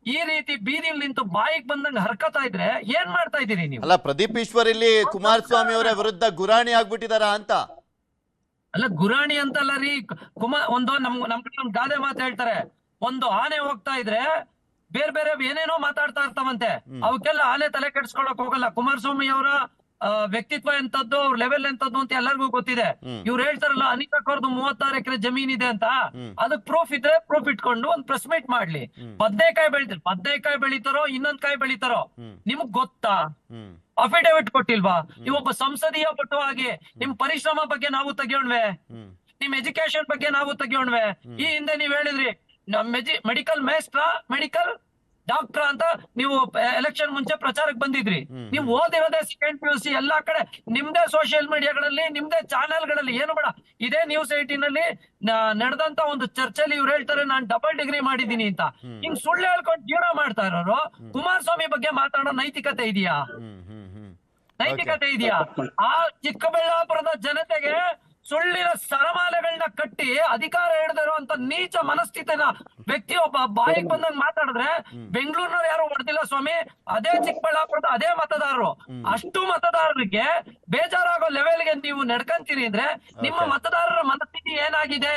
ಈ ರೀತಿ ಬೀದಿಯಲ್ಲಿ ನಿಂತು ಬಾಯಿಗೆ ಬಂದಂಗ ಹರ್ಕತಾ ಇದ್ರೆ ಏನ್ ಮಾಡ್ತಾ ಇದ್ದೀರಿ ನೀವು? ಅಲ್ಲ, ಪ್ರದೀಪ್ ಈಶ್ವರ್ ಇಲ್ಲಿ ಕುಮಾರಸ್ವಾಮಿ ಅವರ ವಿರುದ್ಧ ಗುರಾಣಿ ಆಗ್ಬಿಟ್ಟಿದಾರ ಅಂತ. ಅಲ್ಲ, ಗುರಾಣಿ ಅಂತಲ್ಲ ರೀ. ನಮ್ ಗಾದೆ ಮಾತು ಹೇಳ್ತಾರೆ, ಒಂದು ಆನೆ ಹೋಗ್ತಾ ಇದ್ರೆ ಬೇರೆ ಬೇರೆ ಏನೇನೋ ಮಾತಾಡ್ತಾ ಇರ್ತಾವಂತೆ. ಅವಕ್ಕೆಲ್ಲ ಆನೆ ತಲೆ ಕೆಡ್ಸ್ಕೊಳಕ್ ಹೋಗಲ್ಲ. ಕುಮಾರಸ್ವಾಮಿ ಅವರ ವ್ಯಕ್ತಿತ್ವ ಎಂತದ್ದು, ಅವ್ರ ಲೆವೆಲ್ ಎಂತದ್ದು ಅಂತ ಎಲ್ಲರಿಗೂ ಗೊತ್ತಿದೆ. ಇವ್ರು ಹೇಳ್ತಾರಲ್ಲ ಅನಿತಾಕ್ ಅವ್ರದ್ದು 36 ಎಕರೆ ಜಮೀನ್ ಇದೆ ಅಂತ, ಅದಕ್ ಪ್ರೂಫ್ ಇದ್ರೆ ಪ್ರೂಫ್ ಇಟ್ಕೊಂಡು ಒಂದ್ ಪ್ರೆಸ್ ಮೀಟ್ ಮಾಡ್ಲಿ. ಬದ್ನೇಕಾಯಿ ಬೆಳಿತಾರೋ ಇನ್ನೊಂದ್ ಕಾಯಿ ಬೆಳಿತಾರೋ ನಿಮಗ್ ಗೊತ್ತಾ? ಅಫಿಡೇವಿಟ್ ಕೊಟ್ಟಿಲ್ವಾ? ನೀವೊಬ್ಬ ಸಂಸದೀಯ ಪಟು ಆಗಿ ನಿಮ್ ಪರಿಶ್ರಮ ಬಗ್ಗೆ ನಾವು ತೆಗಿಯೋಣ್ವೆ, ನಿಮ್ ಎಜುಕೇಶನ್ ಬಗ್ಗೆ ನಾವು ತೆಗಿಯೋಣ್ವೆ. ಈ ಹಿಂದೆ ನೀವ್ ಹೇಳಿದ್ರಿ ಮೆಡಿಕಲ್ ಮೇಸ್ಟ್ರಾ, ಮೆಡಿಕಲ್ ಡಾಕ್ಟರ್ ಅಂತ ನೀವು ಎಲೆಕ್ಷನ್ ಮುಂಚೆ ಪ್ರಚಾರಕ್ಕೆ ಬಂದಿದ್ರಿ. ನೀವು ಓದಿರೋದೇ 2nd PUC. ಎಲ್ಲಾ ಕಡೆ ನಿಮ್ದೇ ಸೋಷಿಯಲ್ ಮೀಡಿಯಾಗಳಲ್ಲಿ, ನಿಮ್ದೇ ಚಾನೆಲ್ಗಳಲ್ಲಿ, ಏನು ಬೇಡ, ಇದೇ ನ್ಯೂಸ್ 18ನಲ್ಲಿ ನಡೆದಂತ ಒಂದು ಚರ್ಚೆಯಲ್ಲಿ ಇವ್ರು ಹೇಳ್ತಾರೆ ನಾನು ಡಬಲ್ ಡಿಗ್ರಿ ಮಾಡಿದೀನಿ ಅಂತ. ಹಿಂಗ್ ಸುಳ್ಳು ಹೇಳ್ಕೊಂಡು ಜೀವನ ಮಾಡ್ತಾ ಇರೋರು ಕುಮಾರಸ್ವಾಮಿ ಬಗ್ಗೆ ಮಾತಾಡೋ ನೈತಿಕತೆ ಇದೆಯಾ? ನೈತಿಕತೆ ಇದೆಯಾ? ಆ ಚಿಕ್ಕಬಳ್ಳಾಪುರದ ಜನತೆಗೆ ಸುಳ್ಳಿನ ಸರಮಾಲೆಗಳನ್ನ ಕಟ್ಟಿ ಅಧಿಕಾರ ಹಿಡಿದಿರುವಂತ ನೀಚ ಮನಸ್ಥಿತಿನ ವ್ಯಕ್ತಿ ಒಬ್ಬ ಬಾಯಿಗೆ ಬಂದಂಗ್ ಮಾತಾಡಿದ್ರೆ ಬೆಂಗಳೂರಿನವ್ರು ಯಾರು ಹೊಡೆದಿಲ್ಲ ಸ್ವಾಮಿ, ಅದೇ ಚಿಕ್ಕಬಳ್ಳಾಪುರದ ಅದೇ ಮತದಾರರು. ಅಷ್ಟು ಮತದಾರರಿಗೆ ಬೇಜಾರಾಗೋ ಲೆವೆಲ್ಗೆ ನೀವು ನಡ್ಕಂತೀರಿ ಅಂದ್ರೆ ನಿಮ್ಮ ಮತದಾರರ ಮನಸ್ಥಿತಿ ಏನಾಗಿದೆ?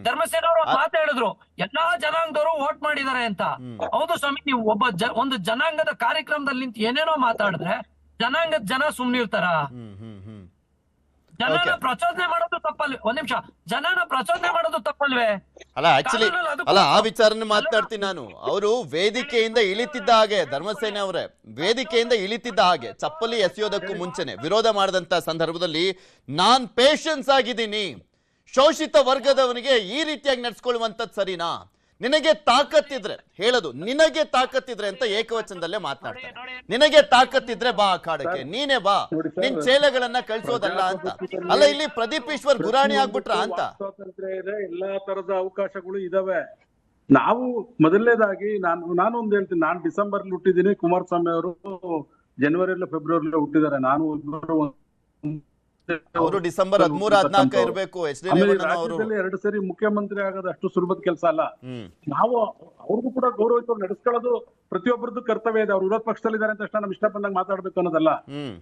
ಧರ್ಮಸೇನ ಅವರು ಮಾತು ಹೇಳಿದ್ರು, ಎಲ್ಲಾ ಜನಾಂಗದವರು ವೋಟ್ ಮಾಡಿದ್ದಾರೆ ಅಂತ. ಹೌದು ಸ್ವಾಮಿ, ನೀವು ಒಂದು ಜನಾಂಗದ ಕಾರ್ಯಕ್ರಮದಲ್ಲಿ ನಿಂತು ಏನೇನೋ ಮಾತಾಡಿದ್ರೆ ಜನಾಂಗದ ಜನ ಸುಮ್ನಿರ್ತಾರ? ಜನನ ಪ್ರಚೋದನೆ ಮಾಡೋದು ತಪ್ಪಲ್ವೇ? ಒಂದ್ ನಿಮಿಷ, ಜನನ ಪ್ರಚೋದನೆ ಮಾಡೋದು ತಪ್ಪಲ್ವೇ? ಅಲ್ಲ ಆಕ್ಚುಲಿ ಅಲ್ಲ, ಆ ವಿಚಾರನ ಮಾತನಾಡ್ತೀನಿ ನಾನು. ಅವರು ವೇದಿಕೆಯಿಂದ ಇಳಿತಿದ್ದ ಹಾಗೆ, ಧರ್ಮಸೇನೆ ಅವರೇ, ವೇದಿಕೆಯಿಂದ ಇಳಿತಿದ್ದ ಹಾಗೆ ಚಪ್ಪಲಿ ಎಸೆಯೋದಕ್ಕೂ ಮುಂಚೆನೆ ವಿರೋಧ ಮಾಡಿದಂತ ಸಂದರ್ಭದಲ್ಲಿ ನಾನ್ ಪೇಷನ್ಸ್ ಆಗಿದ್ದೀನಿ, ಶೋಷಿತ ವರ್ಗದವನಿಗೆ ಈ ರೀತಿಯಾಗಿ ನಡ್ಸ್ಕೊಳ್ಳುವಂಥದ್ದು ಸರಿನಾ, ನಿನಗೆ ತಾಕತ್ತಿದ್ರೆ ಹೇಳೋದು, ನಿನಗೆ ತಾಕತ್ತಿದ್ರೆ ಅಂತ ಏಕವಚನದಲ್ಲೇ ಮಾತನಾಡ್ತಾರೆ. ನಿನಗೆ ತಾಕತ್ತಿದ್ರೆ ಬಾ ಅಖಾಡಕ್ಕೆ, ನೀನೇ ಬಾ, ನಿನ್ ಚೇಲೆಗಳನ್ನ ಕಳ್ಸೋದಲ್ಲ ಅಂತ. ಅಲ್ಲ, ಇಲ್ಲಿ ಪ್ರದೀಪ್ ಈಶ್ವರ್ ಗುರಾಣಿ ಆಗ್ಬಿಟ್ರ ಅಂತ. ಸ್ವಾತಂತ್ರ್ಯ ಇದೆ, ಎಲ್ಲಾ ತರದ ಅವಕಾಶಗಳು ಇದಾವೆ. ನಾವು ಮೊದಲನೇದಾಗಿ ನಾನು ಒಂದ್ ಹೇಳ್ತೀನಿ, ನಾನು ಡಿಸೆಂಬರ್ ಹುಟ್ಟಿದ್ದೀನಿ, ಕುಮಾರಸ್ವಾಮಿ ಅವರು ಜನವರಿ ಫೆಬ್ರವರಿ ಹುಟ್ಟಿದ್ದಾರೆ. ನಾನು ಅವರು ಡಿಸೆಂಬರ್ 13-14 ಇರಬೇಕು. ರಾಜ್ಯದಲ್ಲಿ 2 ಸರಿ ಮುಖ್ಯಮಂತ್ರಿ ಆಗೋದು ಅಷ್ಟು ಸುಲಭದ ಕೆಲಸ ಅಲ್ಲ. ನಾವು ಅವ್ರಿಗೂ ಕೂಡ ಗೌರವಿತ ನಡೆಸ್ಕೊಳ್ಳೋದು ಪ್ರತಿಯೊಬ್ಬರದ್ದು ಕರ್ತವ್ಯ ಇದೆ. ಅವ್ರು ವಿರೋಧ ಪಕ್ಷದಲ್ಲಿದ್ದಾರೆ ಅಂತ ತಕ್ಷಣ ನಮ್ ಇಷ್ಟ ಬಂದಾಗ ಮಾತಾಡ್ಬೇಕು ಅನ್ನೋದಲ್ಲ.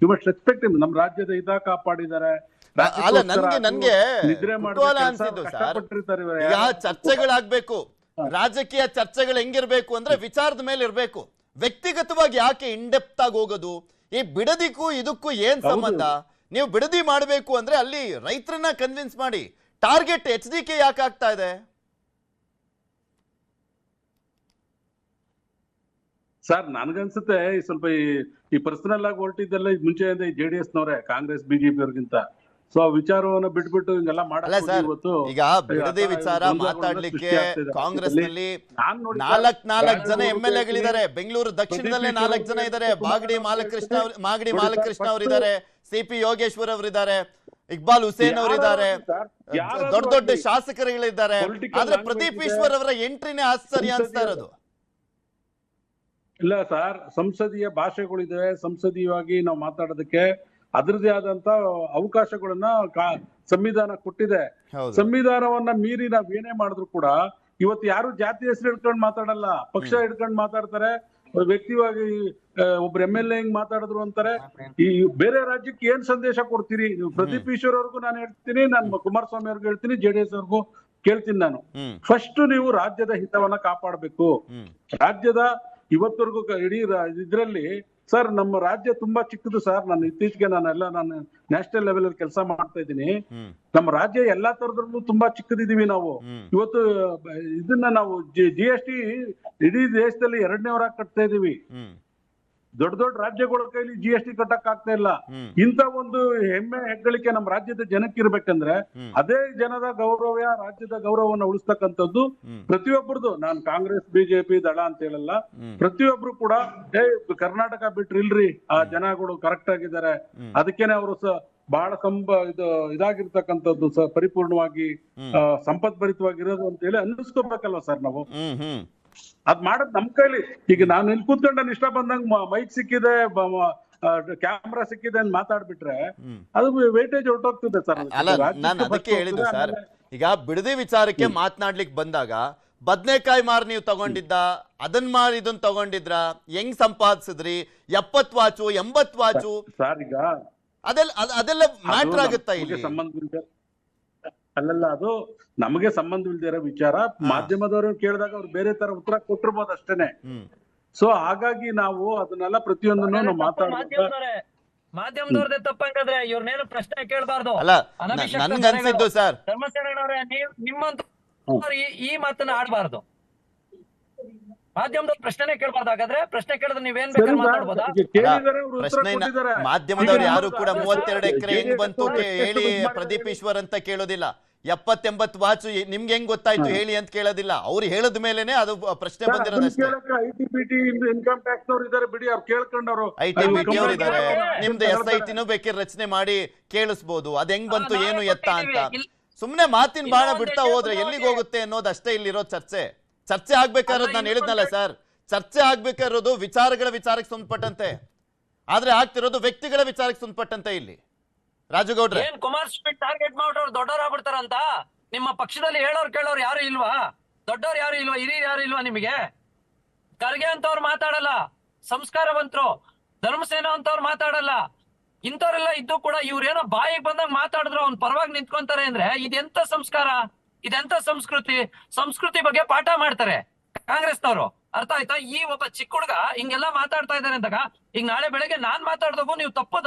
You must respect him. ನಮ್ ರಾಜ್ಯದ ಹಿತ ಕಾಪಾಡಿದ್ದಾರೆ. ನನ್ಗೆ ಚರ್ಚೆಗಳಾಗ್ಬೇಕು, ರಾಜಕೀಯ ಚರ್ಚೆಗಳು ಹೆಂಗಿರ್ಬೇಕು ಅಂದ್ರೆ ವಿಚಾರದ ಮೇಲೆ ಇರ್ಬೇಕು. ವ್ಯಕ್ತಿಗತವಾಗಿ ಯಾಕೆ ಇಂಡೆಪ್ತ್ ಆಗಿ ಹೋಗೋದು? ಈ ಬಿಡದಿಕ್ಕೂ ಇದಕ್ಕೂ ಏನ್ ಸಂಬಂಧ? ನೀವು ಬಿಡದಿ ಮಾಡಬೇಕು ಅಂದ್ರೆ ಅಲ್ಲಿ ರೈತರನ್ನ ಕನ್ವಿನ್ಸ್ ಮಾಡಿ. ಟಾರ್ಗೆಟ್ HDK ಯಾಕೆ ಆಗ್ತಾ ಇದೆ ಸರ್? ನನ್ಗನ್ಸುತ್ತೆ ಸ್ವಲ್ಪ ಈ ಪರ್ಸನಲ್ ಆಗಿ ಹೊರಟಿದ್ದೆಲ್ಲ ಮುಂಚೆಯಿಂದ ಈ JDS ನವರೇ, ಕಾಂಗ್ರೆಸ್ BJP ಅವ್ರಿಗಿಂತ. ಸೊ ಆ ವಿಚಾರವನ್ನ ಬಿಟ್ಬಿಟ್ಟು ಹಿಂಗೆಲ್ಲ ಮಾಡಲ್ಲ ಸರ್. ಈಗ ಬಿಡದಿ ವಿಚಾರ ಮಾತಾಡ್ಲಿಕ್ಕೆ ಕಾಂಗ್ರೆಸ್ ನಲ್ಲಿ 4 ಜನ MLA ಗಳಿದ್ದಾರೆ. ಬೆಂಗಳೂರು ದಕ್ಷಿಣದಲ್ಲೇ 4 ಜನ ಇದ್ದಾರೆ. ಮಾಗಡಿ ಮಾಲಕೃಷ್ಣ ಅವರಿದ್ದಾರೆ, CP ಯೋಗೇಶ್ವರ್ ಅವರಿದ್ದಾರೆ, ಇಕ್ಬಾಲ್ ಹುಸೇನ್ ಅವರಿದ್ದಾರೆ, ದೊಡ್ಡ ದೊಡ್ಡ ಶಾಸಕರುಗಳಿದ್ದಾರೆ. ಆದ್ರೆ ಪ್ರದೀಪ್ ಈಶ್ವರ್ ಅವರ ಎಂಟ್ರಿನೇ ಆಶ್ಚರ್ಯ ಅನ್ಸ್ತಾ ಇರೋದು. ಇಲ್ಲ ಸರ್, ಸಂಸದೀಯ ಭಾಷೆಗಳಿದೆ, ಸಂಸದೀಯವಾಗಿ ನಾವು ಮಾತಾಡೋದಕ್ಕೆ ಅದರದೇ ಆದಂತ ಅವಕಾಶಗಳನ್ನ ಸಂವಿಧಾನ ಕೊಟ್ಟಿದೆ. ಸಂವಿಧಾನವನ್ನ ಮೀರಿ ನಾವ್ ಏನೇ ಮಾಡಿದ್ರು ಕೂಡ ಇವತ್ತು ಯಾರು ಜಾತಿ ಹೆಸರು ಹಿಡ್ಕೊಂಡು ಮಾತಾಡಲ್ಲ, ಪಕ್ಷ ಹಿಡ್ಕೊಂಡು ಮಾತಾಡ್ತಾರೆ. ವ್ಯಕ್ತಿವಾಗಿ ಒಬ್ರು MLA ಹಿಂಗ್ ಮಾತಾಡಿದ್ರು ಅಂತಾರೆ. ಈ ಬೇರೆ ರಾಜ್ಯಕ್ಕೆ ಏನ್ ಸಂದೇಶ ಕೊಡ್ತೀರಿ ನೀವು? ಪ್ರದೀಪ್ ಈಶ್ವರ್ ಅವ್ರಿಗೂ ನಾನು ಹೇಳ್ತೀನಿ, ನಾನು ಕುಮಾರಸ್ವಾಮಿ ಅವ್ರಿಗೂ ಹೇಳ್ತೀನಿ, JDS ಅವ್ರಿಗೂ ಕೇಳ್ತೀನಿ ನಾನು. ಫಸ್ಟ್ ನೀವು ರಾಜ್ಯದ ಹಿತವನ್ನ ಕಾಪಾಡಬೇಕು. ರಾಜ್ಯದ ಇವತ್ತವರೆಗೂ ಇಡೀ ಇದ್ರಲ್ಲಿ ಸರ್ ನಮ್ಮ ರಾಜ್ಯ ತುಂಬಾ ಚಿಕ್ಕದು ಸರ್. ನಾನು ಇತ್ತೀಚೆಗೆ ನಾನು ನ್ಯಾಷನಲ್ ಲೆವೆಲ್ ಅಲ್ಲಿ ಕೆಲಸ ಮಾಡ್ತಾ ಇದ್ದೀನಿ. ನಮ್ಮ ರಾಜ್ಯ ಎಲ್ಲಾ ತರದಲ್ಲೂ ತುಂಬಾ ಚಿಕ್ಕದಿದೀವಿ ನಾವು. ಇವತ್ತು ಇದನ್ನ ನಾವು GST ಇಡೀ ದೇಶದಲ್ಲಿ 2ನೇವರಾಗಿ ಕಟ್ತಾ ಇದೀವಿ. ದೊಡ್ಡ ದೊಡ್ಡ ರಾಜ್ಯಗಳ ಕೈಲಿ GST ಕಟ್ಟಕ್ ಆಗ್ತಾ ಇಲ್ಲ. ಇಂತ ಒಂದು ಹೆಮ್ಮೆ ಹೆಗ್ಗಳಿಕೆ ನಮ್ಮ ರಾಜ್ಯದ ಜನಕ್ಕೆ ಇರ್ಬೇಕಂದ್ರೆ ಅದೇ ಜನದ ಗೌರವ, ರಾಜ್ಯದ ಗೌರವವನ್ನು ಉಳಿಸ್ತಕ್ಕಂಥದ್ದು ಪ್ರತಿಯೊಬ್ಬರದು. ನಾನು ಕಾಂಗ್ರೆಸ್ BJP ದಳ ಅಂತ ಹೇಳಲ್ಲ, ಪ್ರತಿಯೊಬ್ರು ಕೂಡ ಕರ್ನಾಟಕ ಬಿಟ್ರಿಲ್ರಿ, ಆ ಜನಗಳು ಕರೆಕ್ಟ್ ಆಗಿದ್ದಾರೆ, ಅದಕ್ಕೇನೆ ಅವರು ಬಹಳ ಇದಾಗಿರ್ತಕ್ಕಂಥದ್ದು ಪರಿಪೂರ್ಣವಾಗಿ ಸಂಪದ್ಭರಿತವಾಗಿರೋದು ಅಂತ ಹೇಳಿ ಅನ್ನಿಸ್ಕೋಬೇಕಲ್ವ ಸರ್ ನಾವು? ಅದ್ ಮಾಡದ್ ನಮ್ ಕೈಲಿ. ಈಗ ನಾನು ಇಲ್ಲಿ ಕೂತ್ಕೊಂಡು ನಾನು ಇಷ್ಟ ಬಂದಂಗ ಮೈಕ್ ಸಿಕ್ಕಿದೆ, ಕ್ಯಾಮ್ರಾ ಸಿಕ್ಕಿದೆ ಅಂತ ಮಾತಾಡ್ಬಿಟ್ರೆ ಅದು ವೇಟೇಜ್ ಹೊರಟೋಗ್ತದೆ ಸರ್. ಅಲ್ಲ, ನಾನು ಅದಕ್ಕೆ ಹೇಳಿದ್ದು ಸರ್, ಈಗ ಬಿಡದಿ ವಿಚಾರಕ್ಕೆ ಮಾತನಾಡ್ಲಿಕ್ಕೆ ಬಂದಾಗ ಬದ್ನೆಕಾಯಿ ಮಾರ್ ನೀವು ತಗೊಂಡಿದ್ದ, ಅದನ್ ಮಾರ್ ಇದನ್ ತಗೊಂಡಿದ್ರ, ಹೆಂಗ್ ಸಂಪಾದಿಸಿದ್ರಿ, 70 ವಾಚು 80 ವಾಚು ಸರ್, ಈಗ ಅದೆಲ್ಲ ಮ್ಯಾಟರ್ ಆಗುತ್ತಾ ಇಲ್ಲಿ? ಅಲ್ಲಲ್ಲ, ಅದು ನಮಗೆ ಸಂಬಂಧವಿಲ್ದಿರೋ ವಿಚಾರ. ಮಾಧ್ಯಮದವರು ಕೇಳಿದಾಗ ಅವ್ರು ಬೇರೆ ತರ ಉತ್ತರ ಕೊಟ್ಟಿರ್ಬೋದು ಅಷ್ಟೇನೆ. ಸೊ ಹಾಗಾಗಿ ನಾವು ಅದನ್ನೆಲ್ಲ ಪ್ರತಿಯೊಂದನ್ನು ನಾವು ಮಾಧ್ಯಮದವ್ರದೇ ತಪ್ಪಂಗಾದ್ರೆ ಇವ್ರನ್ನೇನು ಪ್ರಶ್ನೆ ಕೇಳಬಾರ್ದು. ಅಲ್ಲ, ನನ್ಗನ್ಸಿದ್ದು ಸರ್, ಧರ್ಮಸೇನವ್ರೆ ನಿಮ್ಮಂತ ಈ ಮಾತನ್ನ ಆಡಬಾರ್ದು. ಮಾಧ್ಯಮದವ್ರು ಪ್ರಶ್ನೆ ಕೇಳಬಾರ್ದು. ಹಾಗಾದ್ರೆ ಪ್ರಶ್ನೆ ಕೇಳಿದ್ರೆ ನೀವೇನ್ ಬೇಕಾದ್ರೆ ಮಾತಾಡ್ಬೋದಾ? ಪ್ರಶ್ನೆ ಮಾಧ್ಯಮದವ್ರು ಯಾರು ಕೂಡ 32 ಎಕರೆ ಹೆಂಗ್ ಬಂತು ಹೇಳಿ ಪ್ರದೀಪ್ ಈಶ್ವರ್ ಅಂತ ಕೇಳೋದಿಲ್ಲ. 70-80 ವಾಚು ನಿಮ್ಗೆ ಹೆಂಗ್ ಗೊತ್ತಾಯ್ತು ಹೇಳಿ ಅಂತ ಕೇಳೋದಿಲ್ಲ. ಅವ್ರು ಹೇಳದ ಮೇಲೆನೆ ಅದು ಪ್ರಶ್ನೆ ಬಂದಿರೋದಷ್ಟೇ. ಇನ್ಕಮ್ ಟ್ಯಾಕ್ಸ್ ಅವ್ರು ಇದಾರೆ ಬಿಡಿ, ಅವ್ರು ಕೇಳ್ಕೊಂಡವ್ರು. ITBT ಅವ್ರು ಇದಾರೆ. ನಿಮ್ದು SITನೂ ಬೇಕಿದ್ರೆ ರಚನೆ ಮಾಡಿ ಕೇಳಿಸ್ಬೋದು. ಅದ್ ಹೆಂಗ್ ಬಂತು ಏನು ಎತ್ತ ಅಂತ. ಸುಮ್ನೆ ಮಾತಿನ ಬಾಣ ಬಿಡ್ತಾ ಹೋದ್ರೆ ಎಲ್ಲಿಗೆ ಹೋಗುತ್ತೆ ಅನ್ನೋದು ಅಷ್ಟೇ ಇಲ್ಲಿರೋ ಚರ್ಚೆ. ಚರ್ಚೆ ಆಗ್ಬೇಕಾರೋದು ನಾನು ಹೇಳಿದ್ನಲ್ಲ ಸರ್, ಚರ್ಚೆ ಆಗ್ಬೇಕಾಗಿರೋದು ವಿಚಾರಕ್ಕೆ ಸಂಬಂಧಪಟ್ಟಂತೆ, ಆದ್ರೆ ಆಗ್ತಿರೋದು ವ್ಯಕ್ತಿಗಳ ವಿಚಾರಕ್ಕೆ ಸಂಬಂಧಪಟ್ಟಂತೆ ಇಲ್ಲಿ. ರಾಜುಗೌಡ್ರೆ, ಏನ್ ಕುಮಾರಸ್ವಾಮಿ ಟಾರ್ಗೆಟ್ ಮಾಡೋರು ದೊಡ್ಡವರಾಗ್ಬಿಡ್ತಾರಂತ ನಿಮ್ಮ ಪಕ್ಷದಲ್ಲಿ ಹೇಳೋರು ಕೇಳೋರು ಯಾರು ಇಲ್ವಾ? ದೊಡ್ಡವ್ರು ಯಾರು ಇಲ್ವಾ? ಹಿರಿಯರು ಯಾರು ಇಲ್ವಾ ನಿಮಗೆ? ಖರ್ಗೆ ಅಂತವ್ರು ಮಾತಾಡಲ್ಲ, ಸಂಸ್ಕಾರವಂತರು. ಧರ್ಮಸೇನ ಅಂತವ್ರು ಮಾತಾಡಲ್ಲ. ಇಂಥವ್ರೆಲ್ಲ ಇದ್ದು ಕೂಡ ಇವ್ರೇನೋ ಬಾಯಿಗೆ ಬಂದಾಗ ಮಾತಾಡಿದ್ರು ಅವ್ನ್ ಪರವಾಗಿ ನಿಂತ್ಕೊಂತಾರೆ ಅಂದ್ರೆ ಇದೆಂತ ಸಂಸ್ಕಾರ, ಇದೆಂತ ಸಂಸ್ಕೃತಿ ಬಗ್ಗೆ ಪಾಠ ಮಾಡ್ತಾರೆ ಕಾಂಗ್ರೆಸ್ನವರು. ಅರ್ಥ ಆಯ್ತಾ? ಈ ಒಬ್ಬ ಚಿಕ್ಕ ಹುಡುಗ ಹಿಂಗೆಲ್ಲ ಮಾತಾಡ್ತಾ ಇದ್ದಾರೆ ಅಂದಾಗ, ಈಗ ನಾಳೆ ಬೆಳಗ್ಗೆ ನಾನ್ ಮಾತಾಡ್ದಾಗೂ ನೀವು ತಪ್ಪು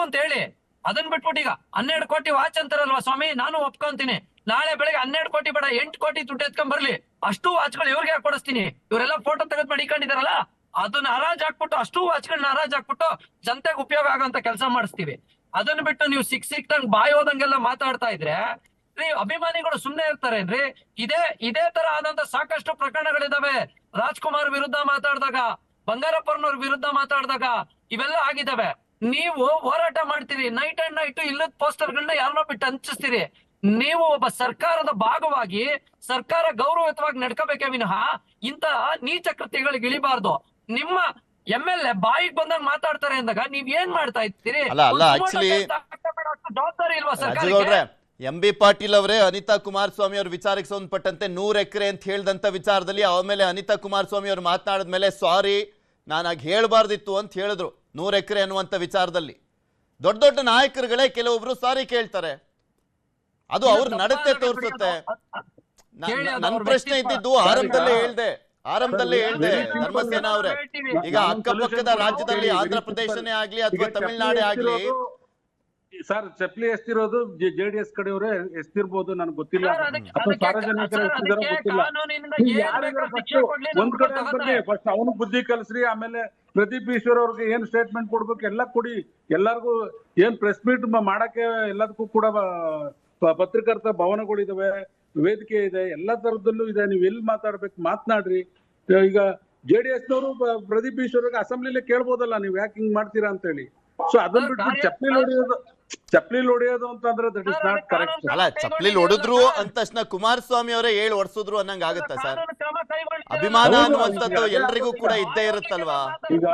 ಅಂತ ಹೇಳಿ ಅದನ್ನ ಬಿಟ್ಬಿಟ್ಟು ಈಗ 12 ಕೋಟಿ ವಾಚ್ ಅಂತಾರಲ್ವಾ ಸ್ವಾಮಿ, ನಾನು ಒಪ್ಕೊಂತೀನಿ. ನಾಳೆ ಬೆಳಗ್ಗೆ 12 ಕೋಟಿ ಬೇಡ 8 ಕೋಟಿ ದುಡ್ಡು ಎತ್ಕೊಂಡ್ ಬರ್ಲಿ, ಅಷ್ಟು ವಾಚ್ಗಳು ಇವ್ರಿಗೆ ಕೊಡಿಸ್ತೀನಿ. ಇವರೆಲ್ಲ ಫೋಟೋ ತೆಗೆದು ಮಡಿಕೊಂಡಿದಾರಲ್ಲ, ಅದನ್ನ ಹರಾಜ್ ಹಾಕ್ಬಿಟ್ಟು ಅಷ್ಟು ವಾಚ್ಗಳನ್ನ ಹರಾಜ್ ಹಾಕ್ಬಿಟ್ಟು ಜನತೆಗೆ ಉಪಯೋಗ ಆಗೋಂತ ಕೆಲಸ ಮಾಡಿಸ್ತೀವಿ. ಅದನ್ನ ಬಿಟ್ಟು ನೀವು ಸಿಕ್ತಂಗ್ ಬಾಯಿ ಹೋದಂಗೆಲ್ಲ ಮಾತಾಡ್ತಾ ಇದ್ರೆ ಅಭಿಮಾನಿಗಳು ಸುಮ್ನೆ ಇರ್ತಾರೇನ್ರಿ? ಇದೇ ತರ ಆದಂತ ಸಾಕಷ್ಟು ಪ್ರಕರಣಗಳಿದಾವೆ. ರಾಜ್ಕುಮಾರ್ ವಿರುದ್ಧ ಮಾತಾಡಿದಾಗ, ಬಂಗಾರಪ್ಪನವ್ರ ವಿರುದ್ಧ ಮಾತಾಡಿದಾಗ ಇವೆಲ್ಲ ಆಗಿದಾವೆ. ನೀವು ಹೋರಾಟ ಮಾಡ್ತೀರಿ, ನೈಟ್ ಅಂಡ್ ನೈಟ್ ಇಲ್ಲದ ಪೋಸ್ಟರ್ಗಳನ್ನ ಯಾರನ್ನೋ ಬಿಟ್ಟು ಹಂಚಿಸ್ತೀರಿ. ನೀವು ಒಬ್ಬ ಸರ್ಕಾರದ ಭಾಗವಾಗಿ ಸರ್ಕಾರ ಗೌರವಯುತವಾಗಿ ನಡ್ಕೋಬೇಕೇ ವಿನಃ ಇಂತಹ ನೀಚ ಕೃತ್ಯಗಳಿಗೆ ಇಳಿಬಾರ್ದು. ನಿಮ್ಮ MLA ಬಾಯಿಗೆ ಬಂದಾಗ ಮಾತಾಡ್ತಾರೆ ಅಂದಾಗ ನೀವ್ ಏನ್ ಮಾಡ್ತಾ ಇರ್ತೀರಿ? ಜವಾಬ್ದಾರಿ ಇಲ್ವಾ ಸರ್ಕಾರಕ್ಕೆ? MB ಪಾಟೀಲ್ ಅವರೇ, ಅನಿತಾ ಕುಮಾರಸ್ವಾಮಿ ಅವ್ರ ವಿಚಾರಕ್ಕೆ ಸಂಬಂಧಪಟ್ಟಂತೆ 100 ಎಕರೆ ಅಂತ ಹೇಳಿದಂತ ವಿಚಾರದಲ್ಲಿ ಆಮೇಲೆ ಅನಿತಾ ಕುಮಾರಸ್ವಾಮಿ ಅವರು ಮಾತನಾಡಿದ್ಮೇಲೆ ಸಾರಿ ನಾನಾಗ ಹೇಳ್ಬಾರ್ದಿತ್ತು ಅಂತ ಹೇಳಿದ್ರು. 100 ಎಕರೆ ಅನ್ನುವಂಥ ವಿಚಾರದಲ್ಲಿ ದೊಡ್ಡ ದೊಡ್ಡ ನಾಯಕರುಗಳೇ ಕೆಲವೊಬ್ರು ಸಾರಿ ಕೇಳ್ತಾರೆ. ಅದು ಅವ್ರ ನಡತೆ ತೋರಿಸುತ್ತೆ. ನನ್ನ ಪ್ರಶ್ನೆ ಇದ್ದಿದ್ದು ಆರಂಭದಲ್ಲೇ ಹೇಳ್ದೆ ಧರ್ಮಸೇನಾ ಅವರೇ, ಈಗ ಅಕ್ಕಪಕ್ಕದ ರಾಜ್ಯದಲ್ಲಿ ಆಂಧ್ರ ಪ್ರದೇಶನೇ ಆಗ್ಲಿ ಅಥವಾ ತಮಿಳುನಾಡೇ ಆಗ್ಲಿ, ಸರ್ ಚಪ್ಲಿ ಎಷ್ಟಿರೋದು JDS ಕಡೆಯವರೇ ಎಷ್ಟಿರ್ಬೋದು ನನಗೆ ಗೊತ್ತಿಲ್ಲ, ಅಥವಾ ಸಾರ್ವಜನಿಕರು ಎಷ್ಟಿದಾರೋ ಗೊತ್ತಿಲ್ಲ. ಒಂದ್ ಕಡೆ ಬಗ್ಗೆ ಫಸ್ಟ್ ಅವನು ಬುದ್ಧಿ ಕಲಿಸ್ರಿ, ಆಮೇಲೆ ಪ್ರದೀಪ್ ಈಶ್ವರ್ ಅವ್ರಿಗೆ ಏನ್ ಸ್ಟೇಟ್ಮೆಂಟ್ ಕೊಡ್ಬೇಕು ಎಲ್ಲ ಕೊಡಿ. ಎಲ್ಲರಿಗೂ ಏನ್ ಪ್ರೆಸ್ ಮೀಟ್ ಮಾಡಕ್ಕೆ ಎಲ್ಲದಕ್ಕೂ ಕೂಡ ಪತ್ರಕರ್ತ ಭವನಗಳಿದಾವೆ, ವೇದಿಕೆ ಇದೆ, ಎಲ್ಲಾ ತರದಲ್ಲೂ ಇದೆ. ನೀವ್ ಎಲ್ಲಿ ಮಾತಾಡ್ಬೇಕು ಮಾತನಾಡ್ರಿ. ಈಗ JDS ನವರು ಪ್ರದೀಪ್ ಈಶ್ವರ್ಗೆ ಅಸೆಂಬ್ಲಿಲೇ ಕೇಳ್ಬೋದಲ್ಲ, ನೀವ್ ಯಾಕೆ ಹಿಂಗ್ ಮಾಡ್ತೀರಾ ಅಂತ ಹೇಳಿ. ಸೊ ಅದನ್ನ ಬಿಟ್ಬಿಟ್ಟು ಚಪ್ಲಿ ಹೊಡೆಯೋದು ಅಂತಂದ್ರೆ ದಟ್ ಇಸ್ ನಾಟ್ ಕರೆಕ್ಟ್. ಅಲ್ಲ, ಚಪ್ಲಿ ಹೊಡೆದ್ರು ಅಂದ ತಕ್ಷಣ ಕುಮಾರಸ್ವಾಮಿ ಅವರೇ ಹೇಳಿ ಹೊಡ್ಸಿದ್ರು ಅನ್ನಂಗ ಆಗುತ್ತಾ ಸರ್? ಅಭಿಮಾನ ಅನ್ನುವಂಥದ್ದು ಎಲ್ರಿಗೂ ಕೂಡ ಇದ್ದೇ ಇರುತ್ತಲ್ವಾ? ಈಗ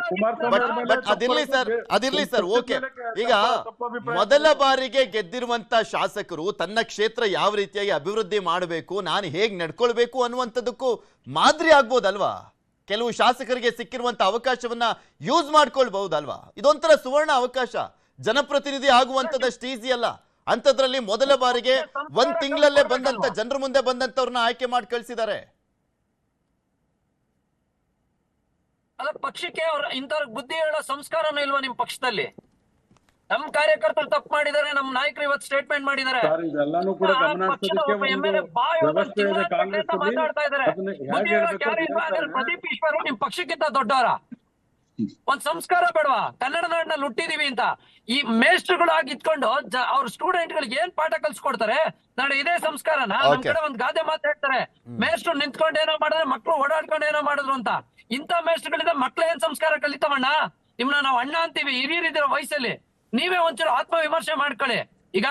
ಕುಮಾರಸ್ವಾಮಿ ಅದಿರ್ಲಿ ಸರ್, ಓಕೆ. ಈಗ ಮೊದಲ ಬಾರಿಗೆ ಗೆದ್ದಿರುವಂತ ಶಾಸಕರು ತನ್ನ ಕ್ಷೇತ್ರ ಯಾವ ರೀತಿಯಾಗಿ ಅಭಿವೃದ್ಧಿ ಮಾಡಬೇಕು, ನಾನು ಹೇಗ್ ನಡ್ಕೊಳ್ಬೇಕು ಅನ್ನುವಂಥದ್ದಕ್ಕೂ ಮಾದರಿ ಆಗ್ಬೋದಲ್ವಾ? ಕೆಲವು ಶಾಸಕರಿಗೆ ಸಿಕ್ಕಿರುವಂತ ಅವಕಾಶವನ್ನ ಯೂಸ್ ಮಾಡ್ಕೊಳ್ಬಹುದಲ್ವಾ? ಇದೊಂಥರ ಸುವರ್ಣ ಅವಕಾಶ, ಜನಪ್ರತಿನಿಧಿ ಆಗುವಂತದಷ್ಟು ಈಸಿ ಅಲ್ಲ. ಅಂತದ್ರಲ್ಲಿ ಮೊದಲ ಬಾರಿಗೆ 1 ತಿಂಗಳಲ್ಲೇ ಬಂದಂತ ಜನರ ಮುಂದೆ ಬಂದಂತವ್ರನ್ನ ಆಯ್ಕೆ ಮಾಡಿ ಕಳಿಸಿದ್ದಾರೆ. ಅಲ್ಲ, ಪಕ್ಷಕ್ಕೆ ಅವ್ರ ಇಂಥವ್ರಿಗೆ ಬುದ್ಧಿ ಹೇಳೋ ಸಂಸ್ಕಾರನೂ ಇಲ್ವಾ ನಿಮ್ ಪಕ್ಷದಲ್ಲಿ? ನಮ್ ಕಾರ್ಯಕರ್ತರು ತಪ್ಪು ಮಾಡಿದ್ದಾರೆ, ನಮ್ ನಾಯಕರು ಇವತ್ತು ಸ್ಟೇಟ್ಮೆಂಟ್ ಮಾಡಿದ್ದಾರೆ. ಇದೆಲ್ಲಾನು ಕೂಡ ಗಮನ ಹರಿಸೋದಕ್ಕೆ ಒಂದು ವ್ಯವಸ್ಥೆ ಇದೆ ಕಾಂಗ್ರೆಸ್ ಅಲ್ಲಿ. ಪ್ರದೀಪ್ ಈಶ್ವರ್ ನಿಮ್ ಪಕ್ಷಕ್ಕಿಂತ ದೊಡ್ಡವರ? ಒಂದ್ ಸಂಸ್ಕಾರ ಬೇಡವಾ? ಕನ್ನಡ ನಾಡಿನಲ್ಲಿ ಹುಟ್ಟಿದೀವಿ ಅಂತ ಈ ಮೇಸ್ಟ್ರುಗಳು ಆಗಿ ಇಟ್ಕೊಂಡು ಅವ್ರ ಸ್ಟೂಡೆಂಟ್ ಗಳಿಗೆ ಏನ್ ಪಾಠ ಕಲ್ಸ್ಕೊಡ್ತಾರೆ? ನಾಳೆ ಇದೇ ಸಂಸ್ಕಾರನ? ನಮ್ ಕಡೆ ಒಂದ್ ಗಾದೆ ಮಾತು ಹೇಳ್ತಾರೆ, ಮೇಸ್ಟ್ರು ನಿಂತ್ಕೊಂಡು ಏನೋ ಮಾಡಿದ್ರೆ ಮಕ್ಳು ಓಡಾಡ್ಕೊಂಡು ಏನೋ ಮಾಡಿದ್ರು ಅಂತ. ಇಂಥ ಮೇಸ್ಟ್ರುಗಳಿಂದ ಮಕ್ಳು ಏನ್ ಸಂಸ್ಕಾರ ಕಲಿತಾವಣ್ಣ? ನಿಮ್ನ ನಾವು ಅಣ್ಣ ಅಂತೀವಿ, ಹಿರಿಯರಿದ್ದೀರ ವಯಸ್ಸಲ್ಲಿ. ನೀವೇ ಒಂಚೂರು ಆತ್ಮವಿಮರ್ಶೆ ಮಾಡ್ಕೊಳ್ಳಿ. ಈಗ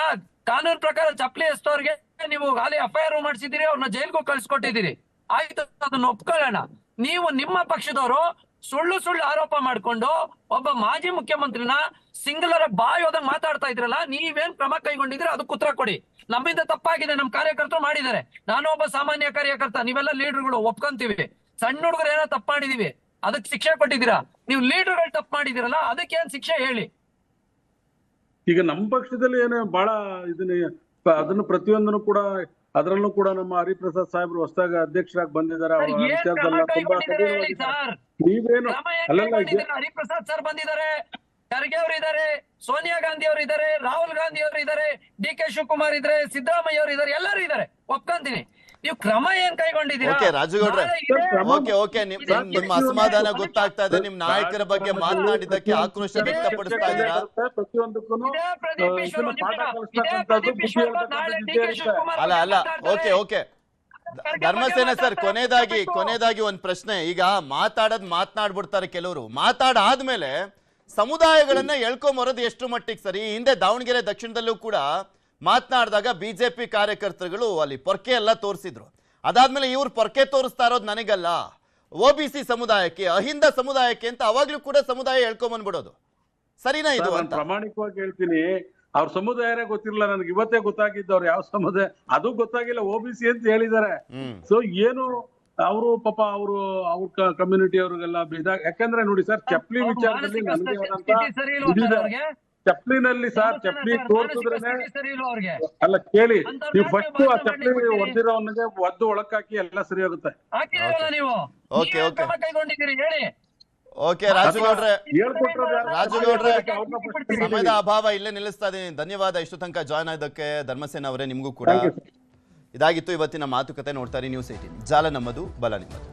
ಕಾನೂನು ಪ್ರಕಾರ ಚಪ್ಲಿ ಎಸ್ತವ್ರಿಗೆ ನೀವು ಖಾಲಿ FIR ಮಾಡಿಸಿದಿರಿ, ಅವ್ರನ್ನ ಜೈಲ್ಗೂ ಕಳ್ಸಿಕೊಟ್ಟಿದ್ದೀರಿ, ಆಯ್ತು, ಅದನ್ನ ಒಪ್ಕೊಳ್ಳೋಣ. ನೀವು ನಿಮ್ಮ ಪಕ್ಷದವರು ಸುಳ್ಳು ಆರೋಪ ಮಾಡ್ಕೊಂಡು ಒಬ್ಬ ಮಾಜಿ ಮುಖ್ಯಮಂತ್ರಿನ ಸಿಂಗಲರ ಬಾಯಿ ಹೋದಂಗ್ ಮಾತಾಡ್ತಾ ಇದ್ರಲ್ಲ, ನೀವೇನ್ ಕ್ರಮ ಕೈಗೊಂಡಿದ್ರೆ ಅದಕ್ಕೆ ಉತ್ತರ ಕೊಡಿ. ನಮ್ಮಿಂದ ತಪ್ಪಾಗಿದೆ, ನಮ್ ಕಾರ್ಯಕರ್ತರು ಮಾಡಿದ್ದಾರೆ. ನಾನು ಒಬ್ಬ ಸಾಮಾನ್ಯ ಕಾರ್ಯಕರ್ತ, ನೀವೆಲ್ಲ ಲೀಡರ್ಗಳು ಒಪ್ಕೊಂತೀವಿ. ಸಣ್ಣ ಹುಡುಗರು ಏನೋ ತಪ್ಪು ಮಾಡಿದೀವಿ, ಅದಕ್ಕೆ ಶಿಕ್ಷೆ ಕೊಟ್ಟಿದ್ದೀರಾ. ನೀವು ಲೀಡರ್ಗಳು ತಪ್ಪು ಮಾಡಿದಿರಲ್ಲ, ಅದಕ್ಕೆ ಏನ್ ಶಿಕ್ಷೆ ಹೇಳಿ? ಈಗ ನಮ್ಮ ಪಕ್ಷದಲ್ಲಿ ಏನು ಬಹಳ ಅದನ್ನು ಪ್ರತಿಯೊಂದನ್ನು ಕೂಡ ಅದರಲ್ಲೂ ಕೂಡ ನಮ್ಮ ಹರಿಪ್ರಸಾದ್ ಸಾಹೇಬ್ರು ಹೊಸದಾಗಿ ಅಧ್ಯಕ್ಷರಾಗಿ ಬಂದಿದ್ದಾರೆ. ನೀವೇನು ಹರಿಪ್ರಸಾದ್ ಸರ್ ಬಂದಿದ್ದಾರೆ, ಖರ್ಗೆ ಅವರು ಇದ್ದಾರೆ, ಸೋನಿಯಾ ಗಾಂಧಿ ಅವರು ಇದ್ದಾರೆ, ರಾಹುಲ್ ಗಾಂಧಿ ಅವರು ಇದ್ದಾರೆ, DK ಶಿವಕುಮಾರ್ ಇದ್ದಾರೆ, ಸಿದ್ದರಾಮಯ್ಯ ಅವರು ಇದ್ದಾರೆ, ಎಲ್ಲರೂ ಇದ್ದಾರೆ, ಒಪ್ಕೊಂತೀನಿ. ನೀವು ಕ್ರಮ ಏನ್ ಕೈಗೊಂಡಿದ್ದೀರಾ? ಓಕೆ ರಾಜುಗೌಡ್ರೆ, ಓಕೆ ನಿಮ್ಮ ಅಸಮಾಧಾನ ಗೊತ್ತಾಗ್ತಾ ಇದೆ. ನಿಮ್ ನಾಯಕರ ಬಗ್ಗೆ ಮಾತನಾಡಿದ್ದಕ್ಕೆ ಆಕ್ರೋಶ ವ್ಯಕ್ತಪಡಿಸ್ತಾ ಇದ್ದೀರಾ? ಅಲ್ಲ ಓಕೆ ಧರ್ಮಸೇನ ಸರ್, ಕೊನೆಯದಾಗಿ ಒಂದ್ ಪ್ರಶ್ನೆ. ಈಗ ಮಾತನಾಡ್ಬಿಡ್ತಾರೆ ಕೆಲವರು, ಮಾತಾಡಾದ್ಮೇಲೆ ಸಮುದಾಯಗಳನ್ನ ಎಳ್ಕೊಂಬರೋದು ಎಷ್ಟು ಮಟ್ಟಿಗೆ ಸರಿ? ಹಿಂದೆ ದಾವಣಗೆರೆ ದಕ್ಷಿಣದಲ್ಲೂ ಕೂಡ ಮಾತನಾಡಿದಾಗ ಬಿಜೆಪಿ ಕಾರ್ಯಕರ್ತರುಗಳು ಅಲ್ಲಿ ಪೊರ್ಕೆ ಎಲ್ಲ ತೋರಿಸಿದ್ರು. ಅದಾದ್ಮೇಲೆ ಇವ್ರು ಪೊರ್ಕೆ ತೋರಿಸ್ತಾ ಇರೋದು ನನಗಲ್ಲ, OBC ಸಮುದಾಯಕ್ಕೆ, ಅಹಿಂದ ಸಮುದಾಯಕ್ಕೆ ಅಂತ ಅವಾಗ್ಲೂ ಕೂಡ ಸಮುದಾಯ ಹೇಳ್ಕೊಂಬಂದ್ಬಿಡೋದು ಸರಿನಾ? ಇದು ಪ್ರಾಮಾಣಿಕವಾಗಿ ಹೇಳ್ತೀನಿ, ಅವ್ರ ಸಮುದಾಯನೇ ಗೊತ್ತಿರಲಿಲ್ಲ ನನಗೆ, ಇವತ್ತೇ ಗೊತ್ತಾಗಿದ್ದು ಅವ್ರು ಯಾವ ಸಮುದಾಯ ಅದು ಗೊತ್ತಾಗಿಲ್ಲ, OBC ಅಂತ ಹೇಳಿದ್ದಾರೆ. ಸೊ ಏನು ಅವರು ಪಾಪ ಅವ್ರ ಕಮ್ಯುನಿಟಿ ಅವ್ರಿಗೆಲ್ಲ ಯಾಕಂದ್ರೆ ನೋಡಿ ಸರ್, ಚಪ್ಲಿ ವಿಚಾರದಲ್ಲಿ ನನಗೆ ಚಪ್ಲಿನಲ್ಲಿ ಸರ್, ಚಪ್ಲಿ ತೋರ್ಸಿದ್ರೇನೆ ಅಲ್ಲ, ಕೇಳಿ ನೀವು ಫಸ್ಟ್ ಆ ಚಪ್ಲಿ ಹೊಡೆದಿರೋವನಿಗೆ ಒದ್ದು ಒಳಕ್ ಹಾಕಿ ಎಲ್ಲ ಸರಿ ಆಗುತ್ತೆ. ಓಕೆ ರಾಜುಗೌಡ್ರೆ, ಹೇಳ್ಕೊಟ್ರೋದು ಯಾರು? ರಾಜುಗೌಡ್ರೆ ಅವ್ರನ್ನ first ಕೇಳಿ. ಸಮಯದ ಅಭಾವ, ಇಲ್ಲೇ ನಿಲ್ಲಿಸ್ತಾ ಇದೀನಿ. ಧನ್ಯವಾದ ಇಷ್ಟು ತನಕ ಜಾಯ್ನ್ ಆಗೋದಕ್ಕೆ ಧರ್ಮಸೇನ ಅವರೇ, ನಿಮಗೂ ಕೂಡ. Thank you, sir. ಇದಾಗಿತ್ತು ಇವತ್ತಿನ ಮಾತುಕತೆ. ನೋಡ್ತಾರೆ ನ್ಯೂಸ್ 18, ಜಾಲ ನಮ್ಮದು, ಬಲ ನಿಮ್ಮದು.